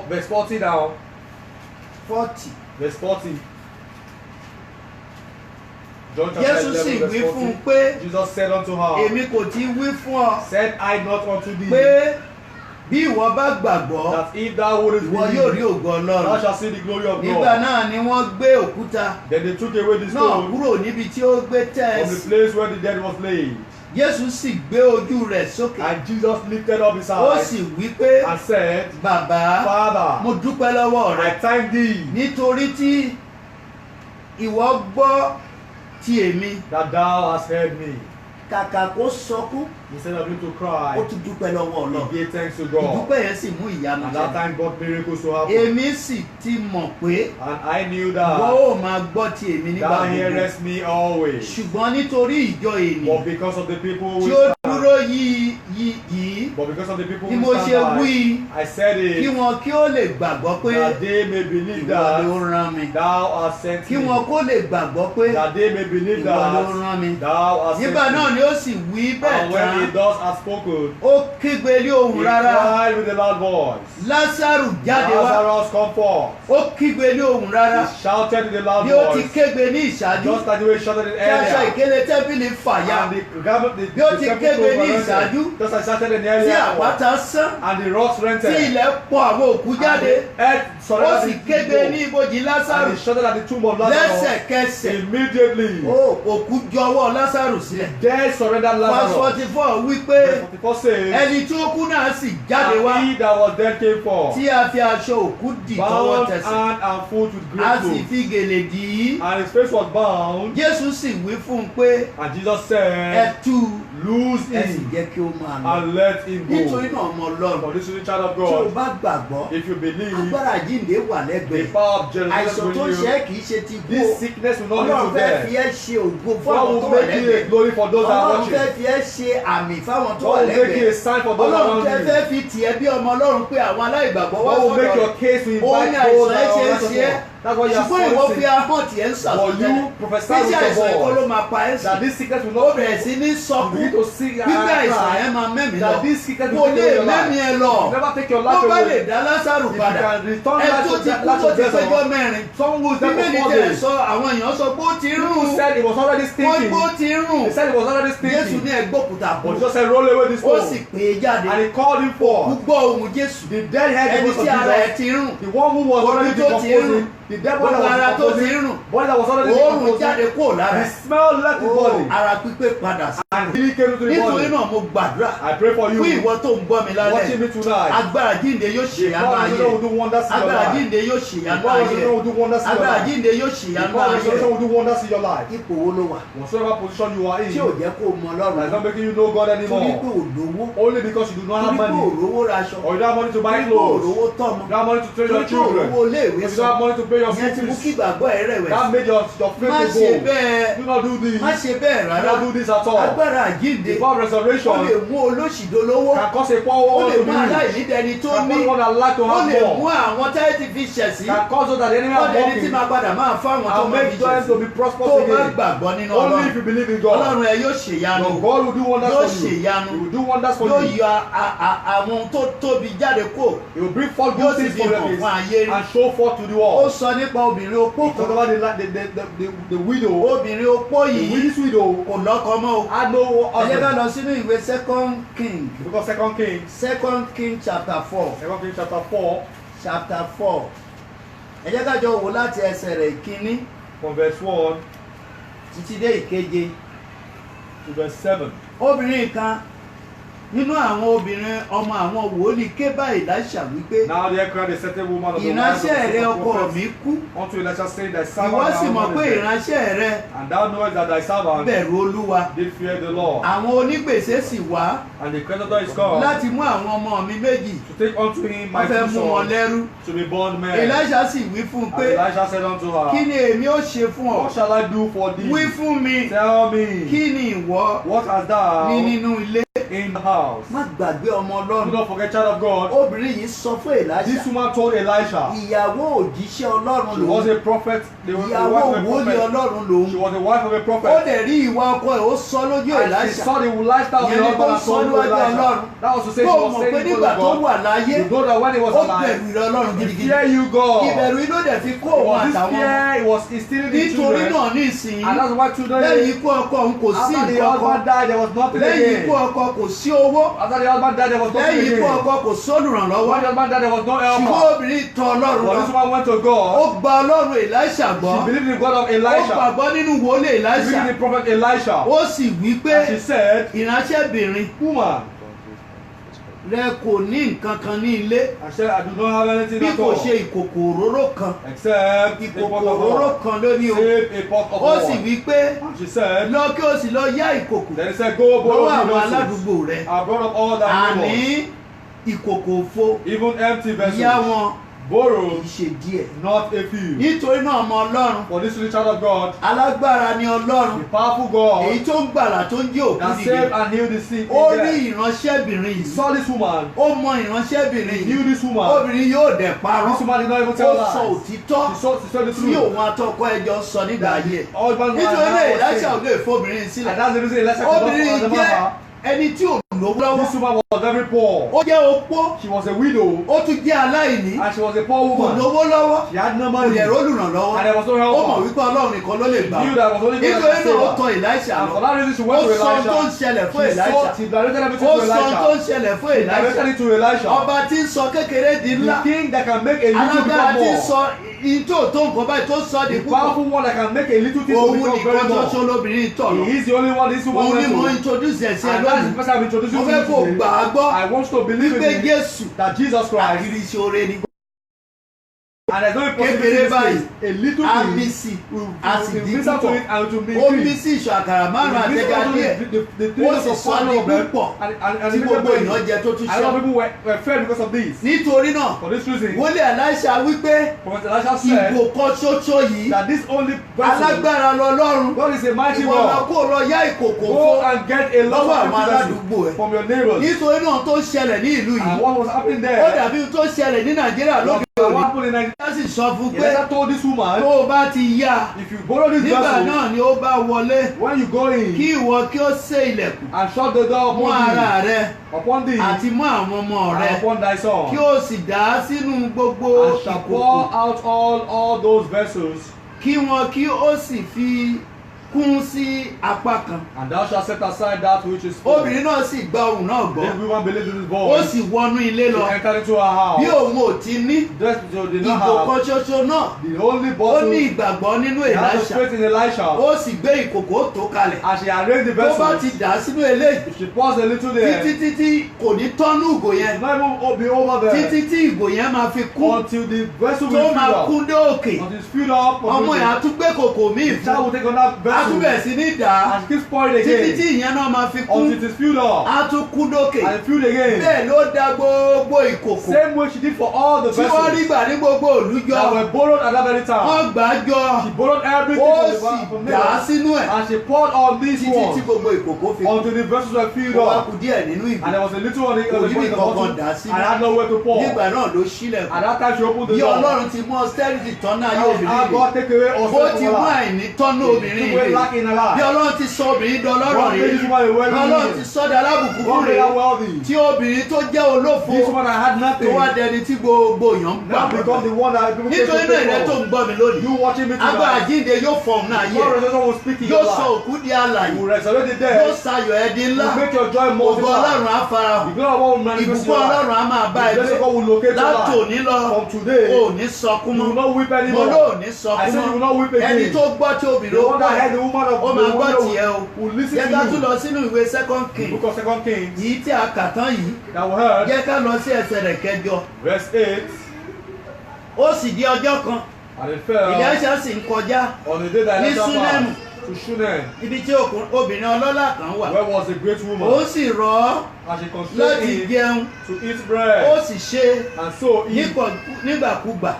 Verse 40 now. 40 Verse 40. John chapter Jésù 11 sì verse wí fún un 40. pé Jesus said unto her, èmi kò ti wí fún ọ said I not unto thee, pé bí ìwọ bá gbàgbọ́ that if thou wouldest ìwọ yóò rí believe, ògo thou Ọlọ́run shalt see the glory of nígbà God. náà ni wọ́n gbé òkúta Then they took away the náà stone kúrò níbi tí ó gbé from the tẹ́ẹ̀sì place where the dead was laid. Jésù sì gbé ojú rẹ̀ sókè And Jesus lifted up his ó eyes sì wí pé and said, bàbá Father, mo dúpẹ́ lọ́wọ́ rẹ I thank thee nítorí tí ìwọ gbọ́ ti èmi that thou hast heard me. kàkà kó sọkún Instead of him to ó cry, tún dúpẹ́ lọ́wọ́ he Ọlọ́run gave thanks to God. ìdúpẹ́ yẹn sì mú ìyanu And that jẹ time God miracles to happen. èmi sì ti mọ̀ pé And I knew ìwọ that ó máa gbọ́ ti èmi nígbà thou gbogbo hearest me always. ṣùgbọ́n nítorí ìjọ But ènìyàn because of the people tí who ó stand, dúró yìí but because of the people ni who mo ṣe stand wí by, I said kí it, wọn kí ó lè gbàgbọ́ pé that they may believe ìwọ ló that rán mi thou hast sent kí me. wọn kó lè gbàgbọ́ pé That they may believe ìwọ ló that rán mi thou hast sent nígbà náà me. ni ó sì wí bẹ́ẹ̀ And when he tán thus had spoken, ó kígbe ní ohùn he rárá cried with a loud voice, Lásárù jáde wá Lazarus, come forth. ó kígbe ní ohùn rárá He shouted with a loud bí ó ti voice, kégbe ní ìṣáájú just like the way he shouted it tí aṣọ earlier. ìkélé tẹ́bìlì fàya And the garment, Bí ó ti temple kégbe ní clothes were ìṣáájú, rented, just like he shouted in the tí earlier hour. àpáta sán And the rocks tí rented. ilẹ̀ pọ̀ àwọn òkú And jáde the earth ó surrounded sì the kégbe ní people. ibojì Lásárù And he shouted at the tomb of Lazarus. lẹ́sẹ̀kẹsẹ̀ Immediately, òkú jọ̀wọ́ Lásárù sílẹ̀ death surrendered verse Lazarus. 44 wípé Verse 44 says, ẹni tí ó kú náà sì jáde wá and he that was dead came forth, tí a fi aṣọ òkú dì tọwọ́ bound tẹsẹ̀ hand and foot with a great sì clothes. fi gèlè dì í And his face was bound. Jésù sì wí fún un pé And Jesus ẹ said, tú loose ẹ sì him jẹ́ kí ó máa lọ. and let him nítorí go. náà ọmọ ọlọ́run For this is the child of tí o God. bá gbàgbọ́ If you believe, agbára jíǹde wà the lẹ́gbẹ̀ẹ́ power of àìsàn Jerusalem tó ń will ṣe you. é kì í ṣe ti kú This sickness will not ọlọ́run lead to fẹ́ fi death. ẹ́ ṣe ògo fún God àwọn tó will wà make you a lẹ́gbẹ̀ẹ́ glory for those that are ọlọ́run fẹ́ watching. fi ẹ́ ṣe àmì fáwọn tó wà God will make you a lẹ́gbẹ̀ẹ́ sign for those ọlọ́run around fẹ́ you. fi tiẹ̀ bí ọmọ ọlọ́run pé àwọn aláìgbàgbọ́ wá God will make sọ́dọ̀ your rẹ̀ case to òun invite ni those àìsàn that ẹ̀ ṣe are é around ṣe é you. That's why you are ṣùgbọ́n ìwọ fi sensing ahọ́n tiẹ̀ ń for sàtúnjẹ́ you prophesy bí with àìsàn your ìkọ́ ló voice máa pa ẹ́ sí that this sickness will ó not bẹ̀rẹ̀ sí ní you sọkún need to see gbígbé àìsàn yẹn máa mẹ́mìí lọ that this sickness kò will lè take your mẹ́mìí life. ẹ lọ You never take your tó life bá lè away. dá Lásárù If you padà can return ẹ life tó to ti that kú life tó to ti death, péjọ mẹ́rin someone who is dead bíbélì for 4 tẹ̀ days. sọ àwọn èèyàn sọ pé ó ti rún People said it was already wọ́n stinking. gbó ti rún They said it was already Jésù stinking. ní ẹgbọ́kúta bọ̀ But Jesus said, roll away this ó sì stone. pè é jáde And he called him forth. gbọ́ ohùn Jésù The dead heard the ẹni voice of tí ara ẹ̀ Jesus. ti rún The one who was already Omi tó ti rún. decomposing. The dead body Gbogbo ara that tó was ti decomposing. rún. Body that was already òórùn jáde decomposing. kúrò lára The ẹ̀ smell left his body. ara pípé padà sí And he came into the nítorí body. náà mo gbàdúrà I pray for you. fún ìwọ tó ń gbọ́ mi lálẹ́ Watching me tonight. agbára jíǹde yóò ṣe àánú God ayé will do wonders in your agbára life. jíǹde yóò ṣe àánú God ayé will do wonders in your agbára life. jíǹde yóò ṣe àánú God ayé will do wonders in your life. ipò wo ló wà Whatsoever position you are in, tí ò jẹ́ kó o mọ that is Ọlọ́run not making you know God torí pé anymore. ò lówó Only because you do not have torí pé ò money. rówó raṣọ Or you don't have money to buy torí pé ò clothes. rówó tọ́mọ You don't have money to train torí your pé ò children. rówó iléèwé You don't san have money to pay your ìyẹn ti school mú kí fees. ìgbàgbọ́ ẹ rẹ̀wẹ̀sì That made your faith má to ṣe go. bẹ́ẹ̀ Do not do this. má ṣe bẹ́ẹ̀ Do rárá not do this at all. agbára àjíǹde The God ó lè resurrection mú olóṣì dolówó can cause a poor ó one lè to mú be rich. aláìnídẹni tó Can ní cause one that lack to ó have lè mú more. àwọn táyé ti fi ṣẹ̀sí Can cause those that the enemy ó are lè ní tí mocking. máa padà máa fáwọn tó And máa fi make them ṣẹ̀sí to be prosperous tó bá again. gbàgbọ́ nínú Only Ọlọ́run if you believe in God. Ọlọ́run ẹ yóò ṣèyanu Your God will do wonders yóò for you. ṣèyanu He will do wonders for yóò you. yọ àwọn ohun tó tóbi jáde kó He will bring forth yóò good sì things fi for hàn you fún ayé rí and show forth to the ó world. sọ nípa obìnrin opó He talked kan about the widow. obìnrin opó The yìí widow's widow kò lọ́kọ mọ́ o had no ẹ jẹ́ ká husband. lọ sínú ìwé second king Because 2 Kings, chapter 4 2 Kings chapter 4, ẹ jẹ́ ká jọ wò láti ẹsẹ̀ rẹ̀ ìkíní from verse 1 títí dé ìkeje to verse 7. obìnrin kan nínú àwọn obìnrin ọmọ àwọn wòlíì ké bá Èlíṣà wípé Now there cried a certain woman of the wives of ìránṣẹ́ rẹ the ọkọ prophets mi kú unto Elisha, saying, Thy ìwọ servant sì mọ̀ Naaman pé is dead. ìránṣẹ́ rẹ And thou knowest that thy servant bẹ̀rù Olúwa did fear the Lord. àwọn onígbèsè sì wá And the creditor is come láti mú àwọn ọmọ mi méjì to take unto him my wọ́n fẹ́ two mú wọn sons lẹ́rú to be born men. Èlíṣà sì wí fún un And pé Elisha said unto kí her, ni èmi ó ṣe fún ọ What shall I do for thee? wí fún mi Tell me, kí ni ìwọ what hast thou ní nínú ilé in the house? má gbàgbé ọmọ Do Ọlọ́run not forget, child of God. obìnrin yìí sọ fún Èlíṣà This woman told Elisha ìyàwó òjíṣẹ́ Ọlọ́run she was lòun a prophet. They were the ìyàwó wife of a wòlíì prophet. Ọlọ́run lòun She was the wife of a ó prophet. dẹ̀ rí ìwà ọkọ ẹ̀ ó sọ lójú And she Èlíṣà saw the lifestyle of the ìyẹn ni husband tó and sọ told níwájú Elisha. Ọlọ́run That was to say tó she was mọ̀ saying pé the nígbà word tó of wà God. láyé You know that when he was ó alive, bẹ̀rù ìrẹ Ọlọ́run he gidigidi feared you, God. ìbẹ̀rù inú dẹ̀ fi kó It òun was this àtàwọn fear, it was instilling in nítorí children. náà ní ìsìn And that's why children, lẹ́yìn ikú ọkọ òun kò sí after the nǹkan husband kan died, there was nothing lẹ́yìn ikú again. ọkọ kò sí owó After the husband died, there was nothing lẹ́yìn ikú again. ọkọ kò sólùrànlọ́wọ́ When the husband died, there was no ṣùgbọ́n helper. obìnrin tọ̀ Ọlọ́run But lọ this woman went to ó God. gba Ọlọ́run Èlíṣà gbọ́ She believed in the God of ó Elisha. gbàgbọ́ nínú wòlíì She Èlíṣà believed in the prophet Elisha. ó sì wí pé And she said, ìránṣẹ́bìnrin Woman, rẹ kò ní nǹkan kan ní ilé I said, I do not have anything bí at kò all. ṣe ìkòkò òróró kan Except a ìkòkò pot of òróró oil. kan ló ní o Save a pot of ó sì oil. wí pé And she said, lọ kí o sì lọ yá ìkòkò then he said, Go borrow lọ́wọ́ the àwọn vessels. aládùúgbò rẹ I brought up all that àní neighbors, ìkòkò òfo even empty yá vessels. wọn Borrow, kì í ṣe díẹ̀ not a few. nítorí náà ọmọ Ọlọ́run For this little child of God, alágbára ni Ọlọ́run the powerful God èyí tó ń gbàlà tó ń jí òkú that dìde saved and healed the sick. ó rí He ìránṣẹ́bìnrin yìí saw this woman. ó mọ ìránṣẹ́bìnrin He yìí knew this woman. obìnrin yóò dẹ̀ parọ́ This woman did not even ó tell sọ lies. òtítọ́ She said the tí truth. òun àtọkọ ẹjọ́ sọ nígbà ayé ẹ̀ Husband and nítorí náà wife was Èlíṣà ò saved. lè fóbìnrin And sílẹ̀ that's the reason Elisha could not obìnrin follow the jẹ́ man. ẹni tí ò lówó lọ́wọ́ This woman was very poor. ó jẹ́ opó She was a widow ó tún jẹ́ aláìní and she was a poor kò woman. lówó lọ́wọ́ She had no kò money dẹ̀ and rólùrànlọ́wọ́ there was no ó mọ̀ helper. wípé Ọlọ́run nìkan ló lè She gbà knew that it was only God that nítorí could náà ó save tọ̀ her. Èlíṣà And for lọ that reason she ó went to sọ ohun tó ń Elisha. ṣẹlẹ̀ fún She Èlíṣà directed everything ó to sọ ohun tó ń Elisha. ṣẹlẹ̀ fún She Èlíṣà directed it to Elisha. ọba tí ń sọ kékeré di ńlá The king that can make a little alágbára become tí ń more. sọ ìjó tó nǹkan báyìí tó sọ di The púpọ̀ powerful one that can make a little thing to òun become nìkan very ṣoṣo more. lóbìnrin tọ̀ lọ He is the only one this woman òun ni went mo to. introduce ẹ̀ sí ẹ And that's the lónìí person I'm introducing mo to fẹ́ you kó today. gbà á gbọ́ I want you to believe wípé in it, Jésù that Jesus Christ àkìrìsí oore ni And there's no impossibility kékeré in báyìí this case. A little á thing bí sí á sì will di listen to púpọ̀ it and it will be ó bí increased. sí ìṣù àkàrà márùn-ún àtẹ̀gà díẹ̀ ó sì sọ ní púpọ̀ tí gbogbo èèyàn jẹ tó tún A lot of ṣe. people were fed because of this. nítorí náà For this reason, wòlíì Èlíṣà wípé Prophet Elisha said ìgò kan ṣoṣo yìí that this only vessel, alágbára lọ́lọ́run God is a mighty ìwọ lọ God. kó lọ yá ìkòkò Go fún and get a lot lọ́wọ́ of àwọn empty aládùúgbò vessels ẹ̀. from your neighbors. nítorí náà tó ṣẹlẹ̀ ní ìlú And yìí what was happening ó there? dàbí tó ṣẹlẹ̀ ní Nàìjíríà lóde What òní. happened in Nigeria? Wọ́n sì sọ fún pé Elisha told this tó woman, o bá ti yá if you borrow this nígbà vessel, náà ni ó bá wọlé when you go in kí ìwọ kí ó sé ilẹ̀kùn and shut the door mú upon ara thee, rẹ upon thee, àti mú àwọn ọmọ rẹ and upon thy son, kí ó sì dà á sínú gbogbo and shall ìkòkò pour out all those vessels, kí wọn kí ó sì fi kún sí apá kan. and thou shalt set aside that which is full. obìnrin náà sì gba ohùn náà gbọ́ This woman believed in his ó voice. sì wọnú ilé She lọ entered into her house. bí òun ò ti ní Just so they not ìgò have kan ṣoṣo náà the only ó bottle. ní She ìgbàgbọ́ nínú had to Èlíṣà faith in Elisha. ó sì gbé ìkòkò tó kalẹ̀ As she arranged the tó bá ti vessels, dà á sínú eléyìí she paused a little there. títí títí kò ní tọ́nú ìgò yẹn It's not even be over there títí tí ìgò yẹn máa fi kún until the vessel tó will máa fill up. kún dé òkè Until it's filled up. ọmọ yẹn á completely. tún gbé kòkò míì The child fún will take another á tún bẹ̀rẹ̀ vessel sí ní dà á and she keeps pouring títí tí again ìyẹn náà máa fi kún until it is filled up á tún kún dókè and filled again. bẹ́ẹ̀ ló dá gbogbo ìkòkò Same way she did for all the tí wọ́n rí vessels gbà ní gbogbo òlújọ that were borrowed at that very time. wọ́n gbà á jọ She borrowed everything ó from the sì from dà á them sínú ẹ̀ and she poured all these títí tí ones gbogbo ìkòkò fi kún until the vessels were filled ó wá up. kù díẹ̀ nínú ìgò And there was a little one in Kò rí the bí bottle kankan dà á sínú. and had nowhere to pour. nígbà náà ló ṣílẹ̀kùn At that time she opened the bí door. Ọlọ́run ti mú austerity tọ́nà ayé How obìnrin God yìí take away all bó sin ti from mú her life. àìní tọ́nà obìnrin She went yìí back in her bí life. Ọlọ́run ti sọ obìnrin dọlọ́rọ̀ God made rèé this woman a bí Ọlọ́run ti wealthy. sọ dalábùkún God fún made rèé her wealthy. tí obìnrin tó jẹ́ olófo This woman that had tó nothing wá dẹni tí gbogbo èèyàn ń gbà now become the one that people nítorí náà ìrẹ́ tó take ń gbọ́ mi lónìí You watching me agbára tonight. àjíǹde yóò fọ̀hún náà yẹ God resurrection will speak in yóò your sọ life. òkú di alààyè Will resurrect the yóò dead. sayọ̀ ẹ́ di ńlá Will make your joy ògo multiply. Ọlọ́run á farahàn The glory of God will manifest in ìbùkún your life. Ọlọ́run á máa bá ẹ The blessing gbé of God will locate your life. látòní lọ From today, ò ní sọkún you will mọ́ not weep mo anymore. ló ò ní I sọkún said you will mọ́ not weep ẹni again. tó gbọ́ tí The obìnrin ó one that gbọ́ heard the woman of ó the máa gbọ́ woman tiẹ̀ o will listen jẹ́ to ká tún you. lọ sínú ìwé second The king book of 2 Kings yìí tí a kà tán yìí that we heard, jẹ́ ká lọ sí ẹsẹ̀ rẹ̀ kẹjọ verse 8, ó sì di ọjọ́ kan and it fell Èlíṣà sì ń kọjá on the day that ní Elisha Súnẹ́mù. passed to Shunem, ibi tí obìnrin ọlọ́lá kan wà where was a great ó woman, sì rọ̀ ọ́ and she constrained láti him jẹun to eat ó bread, sì ṣe and so he, nígbàkúgbà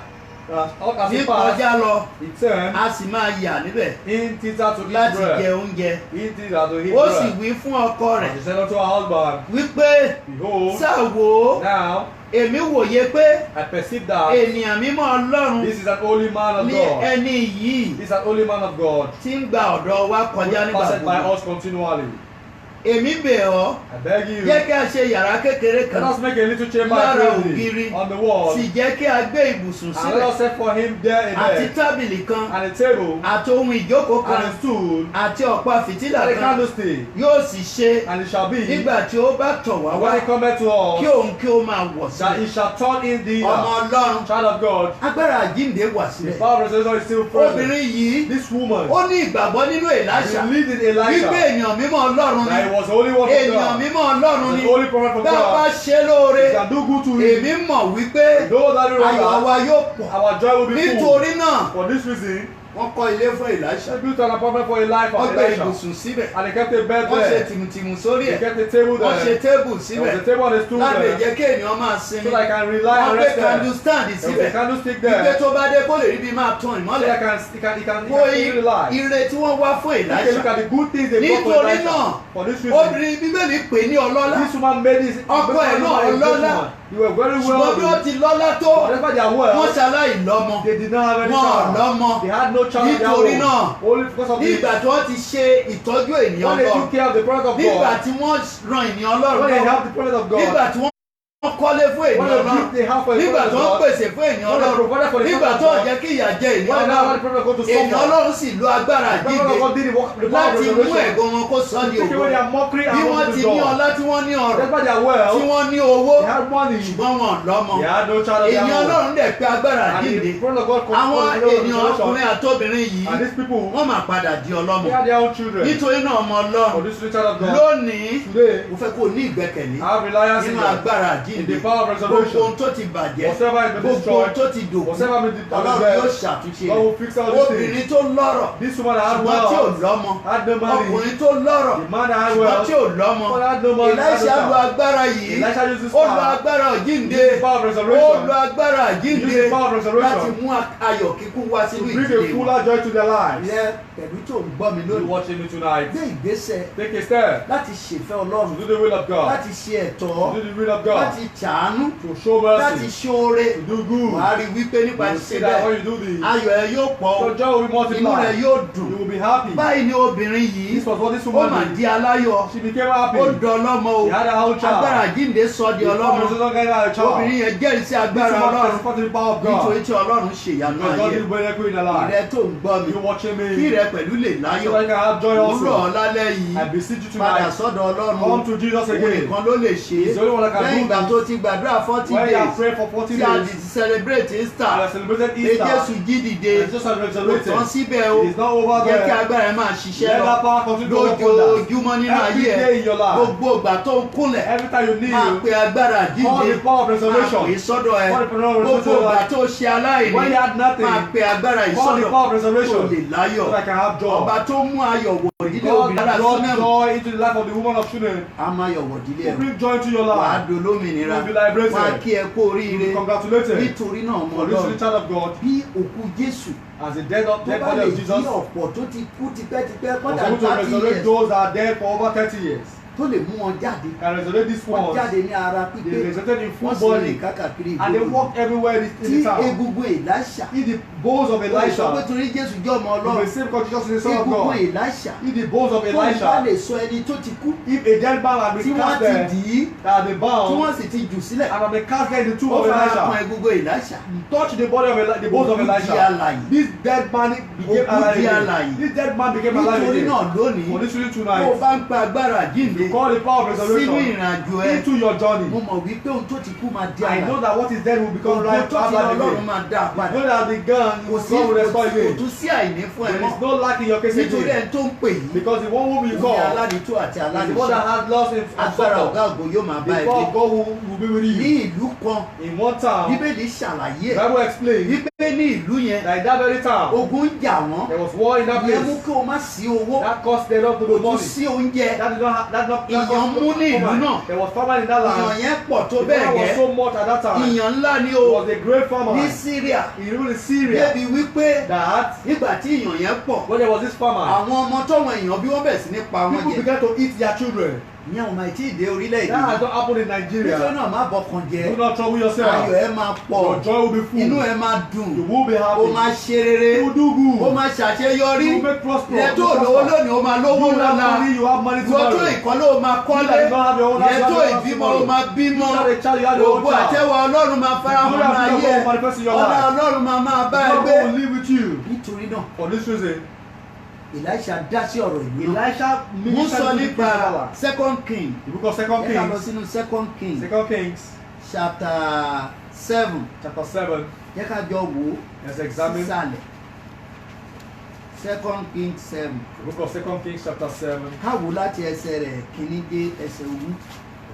as ní he passed, kọjá lọ he turned a sì máa yà níbẹ̀ in thither to eat láti jẹ bread, oúnjẹ in thither to eat ó sì bread. wí fún ọkọ rẹ̀ And she said unto her husband, wípé Behold, ṣáà wò ó now èmi wòye pé I perceive that ènìyàn mímọ́ Ọlọ́run this is an holy man of ní God. ẹni yìí This is an holy man of God. tí ń gba ọ̀dọ̀ wa kọjá Who nígbà passeth by gbogbo us continually. èmi bẹ̀ ọ́ I beg you, jẹ́ kí a ṣe yàrá kékeré let kan us make a little chamber lára crazy ògiri on the wall, sì jẹ́ kí a gbé ibùsùn and let sílẹ̀ us set for him there a àti bed, tábìlì kan and a table, àti ohun ìjókòó kan and a stool, àti ọ̀pá fìtílà and a kan candlestick. yóò sì ṣe And it shall be, nígbà tí ó bá tọ̀ wá wá when he cometh to kí us, òun kí ó máa wọ̀ that sílẹ̀ he shall turn in thee, ọmọ Ọlọ́run child of God. agbára àjíǹde wà The sílẹ̀ power of resurrection is still present. obìnrin yìí This woman ó ní ìgbàgbọ́ nínú Èlíṣà believed in wípé Elisha ènìyàn mímọ́ Ọlọ́run ni that he was the only one of ènìyàn God, mímọ́ Ọlọ́run ni the only prophet from bá a bá God. ṣe lóore He can do good to èmi him. mọ̀ wípé Though that we ayọ̀ wrong, wa yóò pọ̀ our joy will be full. nítorí náà For this reason, wọ́n kọ́ ilé fún Èlíṣà they built an apartment for a life wọ́n of gbé Elisha. ibùsùn síbẹ̀ And they kept a bed wọ́n ṣe there. tìmùtìmù sórí They ẹ̀ kept a table wọ́n ṣe there. tébù There síbẹ̀ was a table and a stool láti lè there. jẹ́ kí ènìyàn máa So sinmi that I can rely wọ́n and gbé rest there. candle stand There was síbẹ̀ a candlestick ìgbé there. tó bá dé kó lè rí bí máa tàn So ìmọ́lẹ̀ that he can wo feel the light. ire tí wọ́n wá fún Take a look Èlíṣà at the good things they brought for nítorí Elisha. náà For this reason, obìnrin bíbélì pè ní ọlọ́lá this woman made this. Ọkọ ẹ̀ náà ọlọ́lá. You were very ṣùgbọ́n bí wọ́n wealthy. ti lọ́lá tó Whatever their wọ́n wealth, ṣaláì lọ́mọ they did not have any wọn ò child. lọ́mọ They had no child of their nítorí own. náà Only because of ní this. ìgbà tí wọ́n ti ṣe ìtọ́jú ènìyàn When they lọ took care of the prophet of nígbà God, tí wọ́n ran ènìyàn Ọlọ́run when they lọ́wọ́ helped the prophet of nígbà God, tí wọ́n kọ́lé fún when ènìyàn they Ọlọ́run built the house for the nígbà prophet tí of wọ́n God, pèsè fún ènìyàn when they Ọlọ́run provided for the nígbà prophet tó of God, jẹ́ kí ìyà jẹ when ènìyàn they allowed the Ọlọ́run prophet of God to ènìyàn suffer, Ọlọ́run sì lo agbára the prophet of àjíǹde God did the work, the power of láti mú resurrection. ẹ̀gàn wọn kó sọ di Take ògo away their mockery bí and wọ́n open ti the ní door. ọlá tí wọ́n ní ọrọ̀ Despite their tí wealth, wọ́n ní owó they had money. ṣùgbọ́n wọn ò lọ́mọ They had no child of their ènìyàn own. Ọlọ́run dẹ̀ pé agbára And àjíǹde the prophet of God àwọn confirmed the ènìyàn resurrection. ọkùnrin àtobìnrin yìí And these people, wọ́n máa padà di ọlọ́mọ they had their own children. nítorí náà ọmọ For Ọlọ́run this child of God, lónìí today, mo fẹ́ kó o ní ìgbẹ́kẹ̀lé I have reliance in nínú God. agbára In àjíǹde In the power of resurrection. gbogbo ohun tó ti bàjẹ́ Whatever has been gbogbo destroyed, ohun tó ti dòkú whatever has been Ọlọ́run destroyed, yóò ṣàtúnṣe God will fix all these obìnrin things. tó lọ́rọ̀ This woman that had ṣùgbọ́n tí ò wealth, lọ́mọ had no money. ọkùnrin tó lọ́rọ̀ The man that had ṣùgbọ́n wealth, tí ò lọ́mọ but had no money, had no Èlíṣà child. lo agbára yìí Elisha used his ó lo power. agbára àjíǹde Use the power of ó resurrection. lo agbára àjíǹde Use the power of resurrection. láti mú ayọ̀ kíkún wá To sínú bring ìdílé a wọn fuller joy to their lives. ilé pẹ̀lú tó ń gbọ́ mi You lónìí watching me tonight. gbé ìgbésẹ̀ Take a step láti ṣèfẹ́ to Ọlọ́run do the will of God. láti ṣe ẹ̀tọ́ To do the will of God. láti ṣàánú To show láti mercy. ṣoore To do good. wàá rí wípé nípa You will ṣíṣe see that when bẹ́ẹ̀ you do this, ayọ̀ ẹ yóò pọ̀ your joy will be inú rẹ multiplied. yóò dùn You will be happy. báyìí ni obìnrin yìí This was what this ó woman mà did. di aláyọ̀ She became happy. ó dọlọ́mọ o She had her own child. agbára àjíǹde sọ di The ọlọ́mọ prophet was not a child. obìnrin yẹn jẹ́rìí sí This agbára woman Ọlọ́run testified to the power of nítorí God. tí Ọlọ́run ṣe ìyanu Because God ayé did miracle in her life. ìrẹ tó ń gbọ́ mi You watching me. kí rẹ pẹ̀lú lè So láyọ̀ that I can have joy òwúrọ̀ also. lálẹ́ yìí I beseech you padà tonight. sọ́dọ̀ Ọlọ́run Come to Jesus òun again. nìkan ló lè ṣe He's the only one that can lẹ́yìn do ìgbà this. tó ti gbàdúrà 40 When you have days prayed for 40 tí a days, ti celebrate and Easter have celebrated pé Easter, Jésù jí dìde and Jesus has kò resurrected. tán síbẹ̀ o It is not over jẹ́ kí there. agbára ẹ máa ṣiṣẹ́ Let lọ that power continue to work wonders. lójoojúmọ́ nínú Every ayé ẹ day in your life. gbogbo ìgbà tó ń kúnlẹ̀ Every time you máa kneel, pe agbára call àjíǹde the power of máa resurrection. pè é sọ́dọ̀ ẹ Call the power of gbogbo ìgbà resurrection. tó ṣe aláìní When you had nothing, máa pe agbára call the ìsọdọ̀ power of kó resurrection. lè láyọ̀ So that I can have joy. ọba tó mú ayọ̀ wọ̀ ìdílé God obìnrin that lára brought Súnẹ́mù joy into the life of the woman of Shunem. á máa yọ̀ wọ̀ ìdílé To ẹ bring joy into your wàá life. dolómìnira You will be liberated. wọ́n á kí ẹ kú You will oríire be congratulated. nítorí náà ọmọ For this Ọlọ́run child of God, bí òkú Jésù as the dead tó body bá lè of jí Jesus, ọ̀pọ̀ tó ti kú tipẹ́tipẹ́ was kọ́dà able to 30 resurrect years those that are dead for over 30 years. tó lè mú wọn jáde Can resurrect these wọ́n ones. jáde ní ara They pípé resurrected in full wọ́n sì rìn body. kákàkiri And they ìgboro walk everywhere in tí the town. egungun Èlíṣà In the bones of ó lè sọ pé Elisha. torí Jésù jẹ́ ọmọ You may Ọlọ́run say because Jesus is the Son of egungun God. Èlíṣà In the bones of tó bá Elisha. lè sọ ẹni tó ti kú If a dead man had tí been wọ́n cast ti there, dì í that had been tí bound, wọ́n sì ti jù sílẹ̀ and had been cast there in the tomb ó of fara kan Elisha, egungun Èlíṣà touch the body of the bones of Òkú di Elisha. alààyè. This dead man became Òkú alive di again. alààyè. This dead man became alive nítorí again. náà lónìí For this reason tó o tonight, bá ń pa agbára àjíǹde you call the power of sínú resurrection ìrìnàjò ẹ into your journey. mo mọ̀ wípé ohun tó ti kú máa di I àlà know that what is dead will become ohun right tó ti lọ after the Ọlọ́run day. máa dá a You padà know that the gun kò sí God will restore kò again. tún sí àìní fún ẹ There mọ́ is no lack in your case nítorí again. ẹni tó ń pè yìí Because the one whom you ní call aládìító àti is the one that aládìíṣẹ́ has lost in agbára ọ̀gá support. ògo yóò máa bá ẹ Before gbé God will be with ní you. ìlú kan In one town, Bíbélì ṣàlàyé the Bible explains wípé ní ìlú yẹn that in that very town, ogun ń jà wọ́n there was war in that ìyẹn mú place. kí o má sí owó That caused them not to kò be tún money. sí oúnjẹ That did not have, that not, that Ìyàn caused mú ní ìlú famine. náà. There was famine in that ìyàn land. yẹn pọ̀ tó The bẹ́ẹ̀ famine was gẹ́ so much at that time. ìyàn ńlá ni It o was a great ní famine. Syria Even in Syria, débi wípé that nígbà tí ìyàn yẹn pọ̀ when there was this famine, àwọn ọmọ tọ́wọn èèyàn bí wọ́n bẹ̀rẹ̀ sí ní pa wọ́n people jẹ began to eat their children. ìyẹn ò máa tí ì dé orílẹ̀-èdè That has yìí not happened in nítorí Nigeria. náà má bọkàn jẹ́ Do not trouble ayọ̀ yourself. ẹ máa pọ̀ Your joy will be full. inú ẹ máa dùn You will be ó happy. máa ṣe rere You will do good. ó máa ṣàṣeyọrí You will make prosper. ilẹ̀ tó You will lówó prosper. lónìí ó máa lówó You have lọ́la money, you have money ìwọ tó tomorrow. ìkọ́lé ó máa kọ́lé You that do not have your own house, ilẹ̀ you tó have your own ìbímọ ó tomorrow. máa bímọ You have a child, you have your own ògo child. àtẹ́wọ́ Ọlọ́run máa fara The hàn glory of máa God yẹ will manifest in your ọlá life. Ọlọ́run máa bá ẹ God gbé will live with you. nítorí náà For this reason, Èlíṣà dá sí ọ̀rọ̀ ìlú náà Elisha mo ministered sọ to the nípa people. second king The book of Second ẹ ká lọ Kings, sínú second king Second Kings, chapter 7 chapter 7. jẹ́ ká jọ wò ó Let's examine the sísàlẹ̀ second king 7 book of Second Kings, chapter 7, ká wò láti ẹsẹ̀ rẹ̀ kìíní dé ẹsẹ̀ ogún.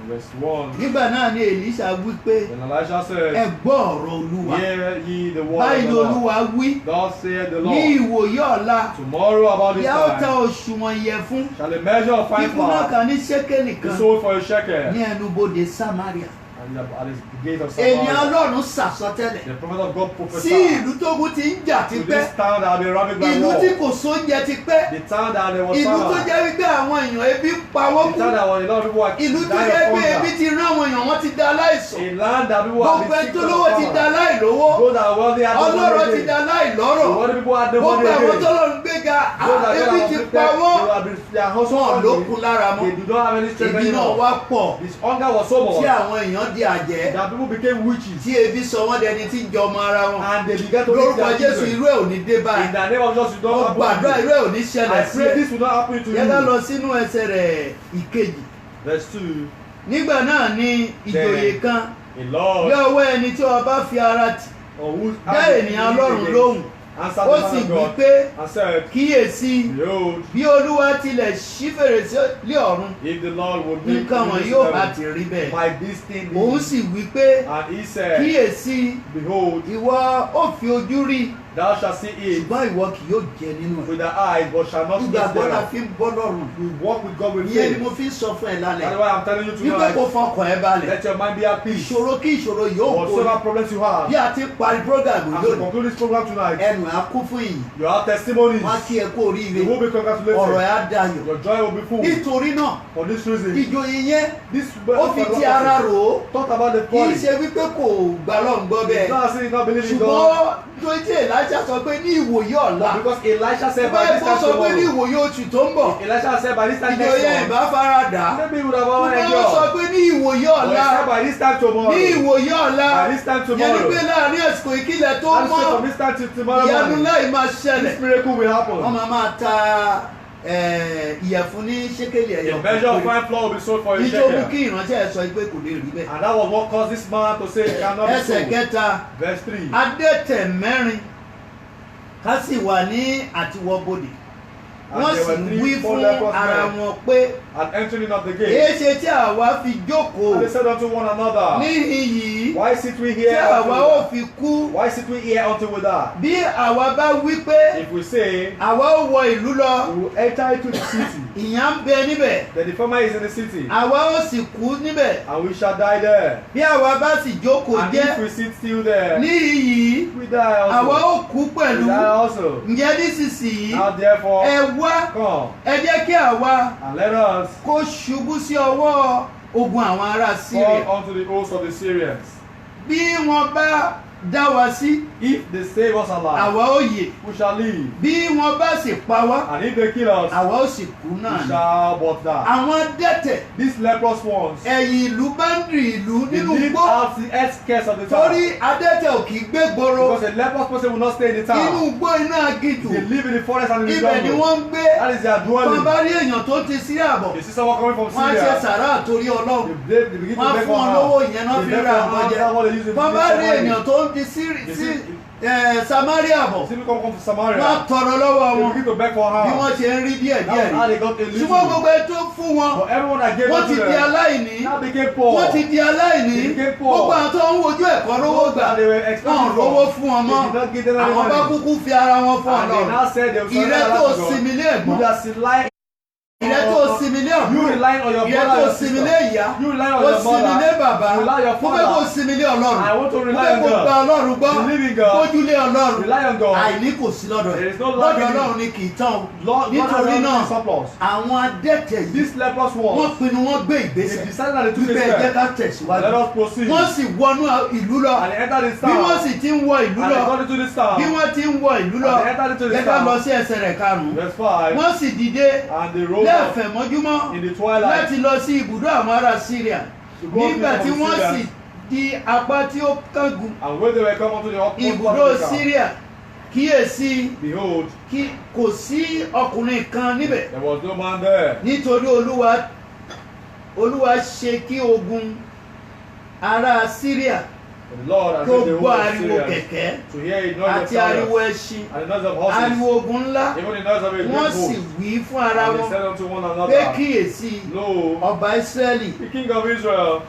verse 1. nígbà náà ni Èlíṣà wí pé Then Elisha ẹ said, gbọ́ ọ̀rọ̀ Olúwa Hear ye the word báyìí of ni the Lord. Olúwa wí Thus saith the ní Lord, ìwòye ọ̀la tomorrow about this ìyá ó ta time òṣùwọ̀n ìyẹ̀fún shall a measure of fine kíkún náà flour kan ní ṣékélì be kan sold for a shekel, ní ẹnubodè Samaria and at the gate of ènìyàn Samaria. Ọlọ́run sàsọtẹ́lẹ̀ The prophet of God sí prophesied ìlú tógun ti ń jà to tipẹ́ this town that had been ravaged by ìlú war. tí kò sóúnjẹ tipẹ́ The town that there was ìlú tó famine. jẹ́ wípé àwọn èèyàn ebi ń pa wọ́n The kú town that was a lot of people were ìlú tó dying jẹ́ of pé ebi hunger. ti rán àwọn èèyàn wọ́n ti da aláìsàn A land that people have gbogbo been ẹni sick tó of lówó ti da famine. aláìlówó Those that are wealthy had no ọlọ́rọ̀ money ti again. da aláìlọ́rọ̀ The wealthy people had no gbogbo money àwọn again. tó lọ́run gbéga Those that ebi God ti has pa wọ́n they have been their household wọn hungry. lókun lára mọ́ They do not have any strength ebi náà anymore. wá pọ̀ This hunger was so tí much àwọn èèyàn di àjẹ́ that people became witches tí ebi sọ wọ́n dẹni tí ń jẹ ọmọ ara wọn and they began to eat lórúkọ their Jésù children. irú ẹ̀ ò ní dé In báyìí the name of Jesus, you ó don't gbàdúrà happen. irú ẹ̀ ò ní ṣẹlẹ̀ I sí pray ẹ this will not happen to yẹ ká lọ you. sínú ẹsẹ̀ rẹ̀ ìkejì Verse 2. nígbà náà ni ìjòyè kan A Lord bí ọwọ́ ẹni tí ọba fi ara tì or whose dá ènìyàn Ọlọ́run lóhùn answered ó the sì man of wí God pé and said, kíyèsí behold, bí olúwa tilẹ̀ ṣí fèrèsé lé ọ̀run if the Lord would make nǹkan wọn yóò bá ti rí bẹ́ẹ̀. by this thing be. òun sì wí pé And he said, kíyèsí behold, ìwọ ó fi ojú rí thou shalt see it ṣùgbọ́n ìwọ kì yóò jẹ nínú ẹ̀. with thy eyes, but shall not eat ìgbàgbọ́ la thereof. fi ń bọ́ lọ́rùn. You walk with God with ìyẹn ni faith. mo fi ń sọ fún ẹ That's lálẹ́. why I'm telling you wípé kó tonight, fọkàn ẹ balẹ̀. let your mind be at peace. ìṣòro kí ìṣòro yóò kó Whatsoever problems you have, bí a ti parí program as we lónìí conclude this program tonight, ẹnu á kún fún ìyìn. you have testimonies. wọ́n á kí ẹ kú oríire. You will be ọ̀rọ̀ congratulated. ẹ á dayọ̀. Your joy will be full. nítorí náà For this reason, ìjòyè yẹn this ó fi ti ara rò ó. talk about the kì í body. ṣe wípé kò gbà lọ́n gbọ́ It's bẹ́ẹ̀. not as if you not believe in God. ṣùgbọ́n tó jẹ́ Èlíṣà sọ pé ní ìwòye ọ̀la. Because Elisha said by bẹ́ẹ̀ this kó time sọ pé ní tomorrow. ìwòye oṣù tó ń bọ̀. Elisha said by this time ìjòyè next ìbá month. faradà. Maybe you would have already ṣùgbọ́n ó sọ endured. pé ní ìwòye But he ọ̀la. said by this time tomorrow. ní ìwòye ọ̀la. By this time yẹn ni tomorrow. pé láàrin àsìkò ìkílẹ̀ tó And so mọ́ from this time to tomorrow ìyanu morning, láì máa ṣẹlẹ̀. this miracle will wọ́n happen. máa ta ìyẹ̀fun ní ṣékélì ẹ̀yọ̀ A measure of fine flour will be sold for a nítorí shekel. kí ìránṣẹ́ ẹ̀ sọ pé kò lè rí bẹ́ẹ̀. And that was what caused this man to say it cannot be ẹsẹ̀ sold. kẹta Verse 3. adẹ́tẹ̀ mẹ́rin ká sì wà ní àtiwọ́bodè And wọ́n there sì were wí 3, 4 fún lepers ara men wọn pé at entering of the èé gate. ṣe tí àwa fi jókòó And they said unto one another, níhìn yìí why sit we tí here àwa until ó we die? fi kú Why sit we here until we die? bí àwa bá wí pé If we say, àwa ó wọ ìlú lọ we will enter into the city, ìyà ń bẹ níbẹ̀ then the farmer is in the city, àwa ó sì kú níbẹ̀ and we shall die there. bí àwa bá sì jókòó And jẹ́ if we sit still there, níhìn yìí we die àwa also. ó kú We pẹ̀lú die also. ǹjẹ́ nísinsìnyí Now therefore, ẹ wá come ẹ jẹ́ kí àwa and let us kó ṣubú sí ọwọ́ ogun àwọn ará Syria fall unto the host of the Syrians. bí wọ́n bá dá wa sí If they save us alive, àwa ó yè we shall live. bí wọ́n bá sì pa wá And if they kill us, àwa ó sì kú náà we ni. shall but die. àwọn dẹ́tẹ̀ These leprous ones, ẹ̀yìn ìlú báńdìrì ìlú they nínú live igbó out the outskirts of the torí town. adẹ́tẹ̀ ò kì í gbé gbòòrò Because a leprous person will not stay in the inú town. igbó iná agijù They live in the forest and in the ibẹ̀ ni jungle. wọ́n ń gbé That is their wọ́n dwelling. bá rí èèyàn tó ti sí àbọ̀ You see someone coming from wọ́n á ṣe Syria, sàrà àtòrí ọlọ́run they begin to wọ́n á beg fún for wọn lówó hand. ìyẹn náà They fi beg ra for àwọn hand, jẹ that's what they use to wọ́n feed bá rí somebody. èèyàn tó ń di sí Samaria bọ̀ You see people come to wọ́n Samaria, tọrọ lọ́wọ́ they wọn begin to beg for bí hand. wọ́n ṣe ń rí díẹ̀ díẹ̀ That's how rí they got a little. ṣùgbọ́n gbogbo ẹ tó fún wọn But everyone that gave wọ́n unto ti di them, aláìní now became poor. wọ́n ti di aláìní They became poor. gbogbo àwọn tó ń wojú ẹ̀kọ́ rówó gbà They were wọ́n expecting rówó from. fún wọn mọ́ They did not give them any àwọn bá money. kúkú fi ara wọn fún And they Ọlọ́run now said they will ìrẹ́ surrender tó to God. sinmi lé ẹ̀gbọ́n You that rely ìrẹ́ tó sinmi lé You ọ̀gbọ́n rely on your ìrẹ́ brother tó and sinmi sister. lé ìyá You rely on ó your sinmi lé mother. bàbá You rely on your mo fẹ́ kó father. sinmi lé Ọlọ́run I want to mo rely fẹ́ on kó gba God. Ọlọ́run gbọ́ Believe in God. kójú lé Ọlọ́run Rely on God. àìní kò sí lọ́dọ̀ There ẹ̀ is no lack lọ́dọ̀ in Ọlọ́run you. ni kì í tán o Lord, God nítorí has náà not surplus. àwọn adẹ́tẹ̀ yìí These leprous wọ́n ones, pinnu wọ́n gbé they ìgbésẹ̀ decided that they took wípé a ẹ jẹ́ step. ká tẹ̀síwájú Let us proceed. wọ́n sì wọnú ìlú lọ And they entered this bí wọ́n town. sì ti ń wọ ìlú And lọ they got into this town. bí wọ́n ti ń wọ ìlú lọ And they entered into jẹ́ this ká lọ town. sí ẹsẹ̀ rẹ̀ karùn-ún Verse 5. wọ́n sì dìde And they rose up lẹ́ẹ̀fẹ̀mọ́júmọ́ in the twilight láti lọ sí ibùdó àwọn ará Syria to go nígbà to tí the wọ́n sì Syrians. di apá tí ó kángun And when they were come unto the utmost part ibùdó of the town, Syria kíyèsí behold, kò sí ọkùnrin kan níbẹ̀ there was no man there. nítorí Olúwa ṣe kí ogun ará Syria For the Lord has kó made the gbọ́ whole of ariwo Syria kẹ̀kẹ́ to hear a noise of àti ariwo chariots ẹṣin and the noise of horses, ariwo ogun ńlá even the noise of a wọ́n great sì host. wí fún ara And they wọn said unto one pé another, kíyèsí Lo, ọba Ísírẹ́lì the king of Israel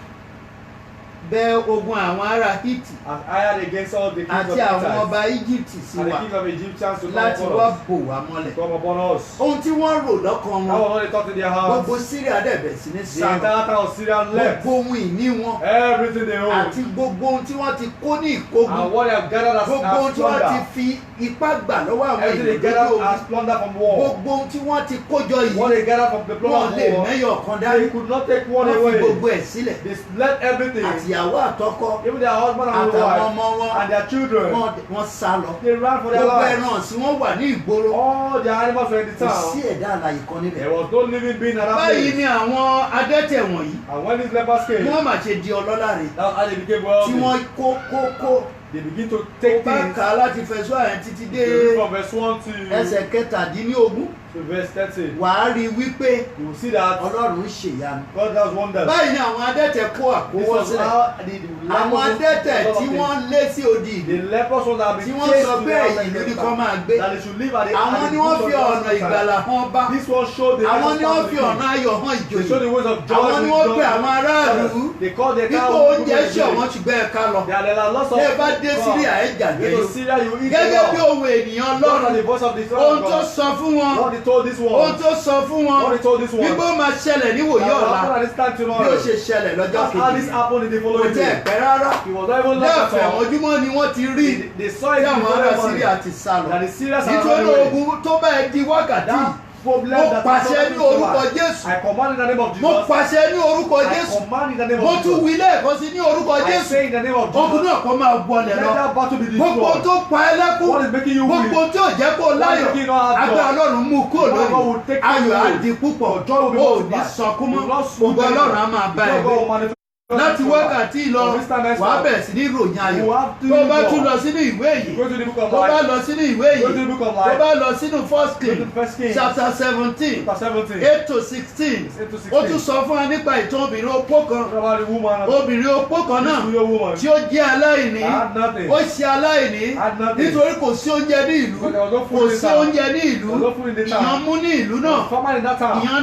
bẹ ogun àwọn ará Hítì has hired against all the kings of àti àwọn Hittites ọba Íjíbítì sí and the wa kings of Egyptians to come láti upon wá us. bò wá mọ́lẹ̀ Come upon us. ohun tí wọ́n rò lọ́kàn That wọn was what they thought in their hearts. gbogbo Syria dẹ̀bẹ̀ sí ní The sáà entire town of Syria left. gbogbo ohun ìní wọn Everything they owned. àti gbogbo ohun tí wọ́n ti kó ní ìkógun And what they have gathered as gbogbo ohun tí wọ́n ti plunder. fi ipá gbà lọ́wọ́ àwọn Everything they èèyàn lójú gathered ogun as plunder from war. gbogbo ohun tí wọ́n ti kójọ What yìí they gathered from the wọ́n plunder lè of war. mẹ́yọ̀ kan They dání could not take one wọ́n fi away. gbogbo ẹ̀ sílẹ̀ They left everything. àtìyàwó àtọkọ Even their husband and àtàwọn wife ọmọ wọn and their children. wọ́n sá lọ They ran for their gbogbo lives. ẹran tí wọ́n wà ní ìgboro All their animals were in the kò sí town. ẹ̀dá àlàyé kan níbẹ̀. There was no living being at that báyìí place. ni àwọn adẹ́tẹ̀ wọ̀nyí And when these lepers came, wọ́n mà ṣe di ọlọ́lá rẹ̀ that's how they became tí wealthy. wọ́n kó they begin to take bá things. kà á láti fẹ̀sùn àyẹ̀ títí dé You read from verse 1 to ẹsẹ̀ kẹtàdínlógún verse 30. wàá rí i wípé You will see that Ọlọ́run ń ṣèyanu. God does wonders. báyìí ni àwọn adẹ́tẹ̀ kó This àkówọ́ was sílẹ̀. how the àwọn adẹ́tẹ̀ tí wọ́n lé sí odi the ìlú lepers ones that have tí been wọ́n chased sọ to pé the ẹ̀yìn outside ìlú ni the kọ́ máa gbé. that they should live at the àwọn ni wọ́n fi ọ̀nà ìgbàlà hàn bá. This one showed the àwọn ni wọ́n fi king. ọ̀nà ayọ̀ hàn They showed the ìjòyè. ways of joy. àwọn ni wọ́n pe àwọn aráàlú They called the dípò oúnjẹ ṣọ̀wọ́n ṣùgbọ́n ẹ̀ka lọ. There are lots of ẹ bá dé Síríà ẹ̀ You jàgbé go yó. to Syria, you eat gẹ́gẹ́ bí well. ohun ènìyàn What are Ọlọ́run the voice of the Son ohun of tó God? sọ fún wọn What he told this ohun one? tó sọ fún wọn What he told this one? wípé ó máa ṣẹlẹ̀ níwòye That will ọ̀la happen at this time bí ó tomorrow. ṣe ṣẹlẹ̀ lọ́jọ́ That's how this kejì happened in the kò following tẹ́ day. ẹ̀ pẹ́ rárá He was not even left lẹ́ẹ̀fẹ̀ at all. mọ́júmọ́ ni wọ́n ti rí They saw it tí in àwọn the ará morning. Síríà ti sá lọ That the Syrians are nítorí running away. ogun tó bẹ́ẹ̀ di wákàtí That problem mo that pàṣẹ is ní coming orúkọ to us. Jésù I command in the name of mo Jesus. pàṣẹ ní orúkọ I Jésù command in the name mo of tún Jesus. wí lẹ́ẹ̀kan sí ní orúkọ I Jésù say in the name of ogun Jesus. náà kọ́ máa wọlẹ̀ Let lọ that battle be gbogbo destroyed. tó pa ẹ́ lẹ́kún What is making you gbogbo weak? tí ò jẹ́ kó láyọ̀ making you not have agbẹ́ joy? Ọlọ́run mú kúrò God lónìí will take ayọ̀ you á away. di púpọ̀ Your joy will be o ò ní multiplied. sọkún You mọ́ will not gbogbo smooth Ọlọ́run á máa bá ẹ God gbé will manifest láti wákàtí lọ From this time henceforth, wàá bẹ̀rẹ̀ sí ní ròyìn ayọ̀ you have to tó bá live tún God. lọ sínú ìwé yìí Go to the book of tó bá life. lọ sínú ìwé Go to yìí the book of tó life. bá lọ sínú First Go King to First Kings. chapter 17 Chapter 17. 8 to 16 8 to 16. ó tún sọ fún wa nípa ìtàn obìnrin opó kan What about the woman? obìnrin opó kan náà This widow woman. tí ó jẹ́ aláìní Had nothing. ó ṣe aláìní Had nothing. nítorí kò sí oúnjẹ ní ìlú Because there was no kò food in sí town. oúnjẹ ní ìlú There was no food in the town. ìyàn mú ní ìlú náà Farmer in that town. ìyàn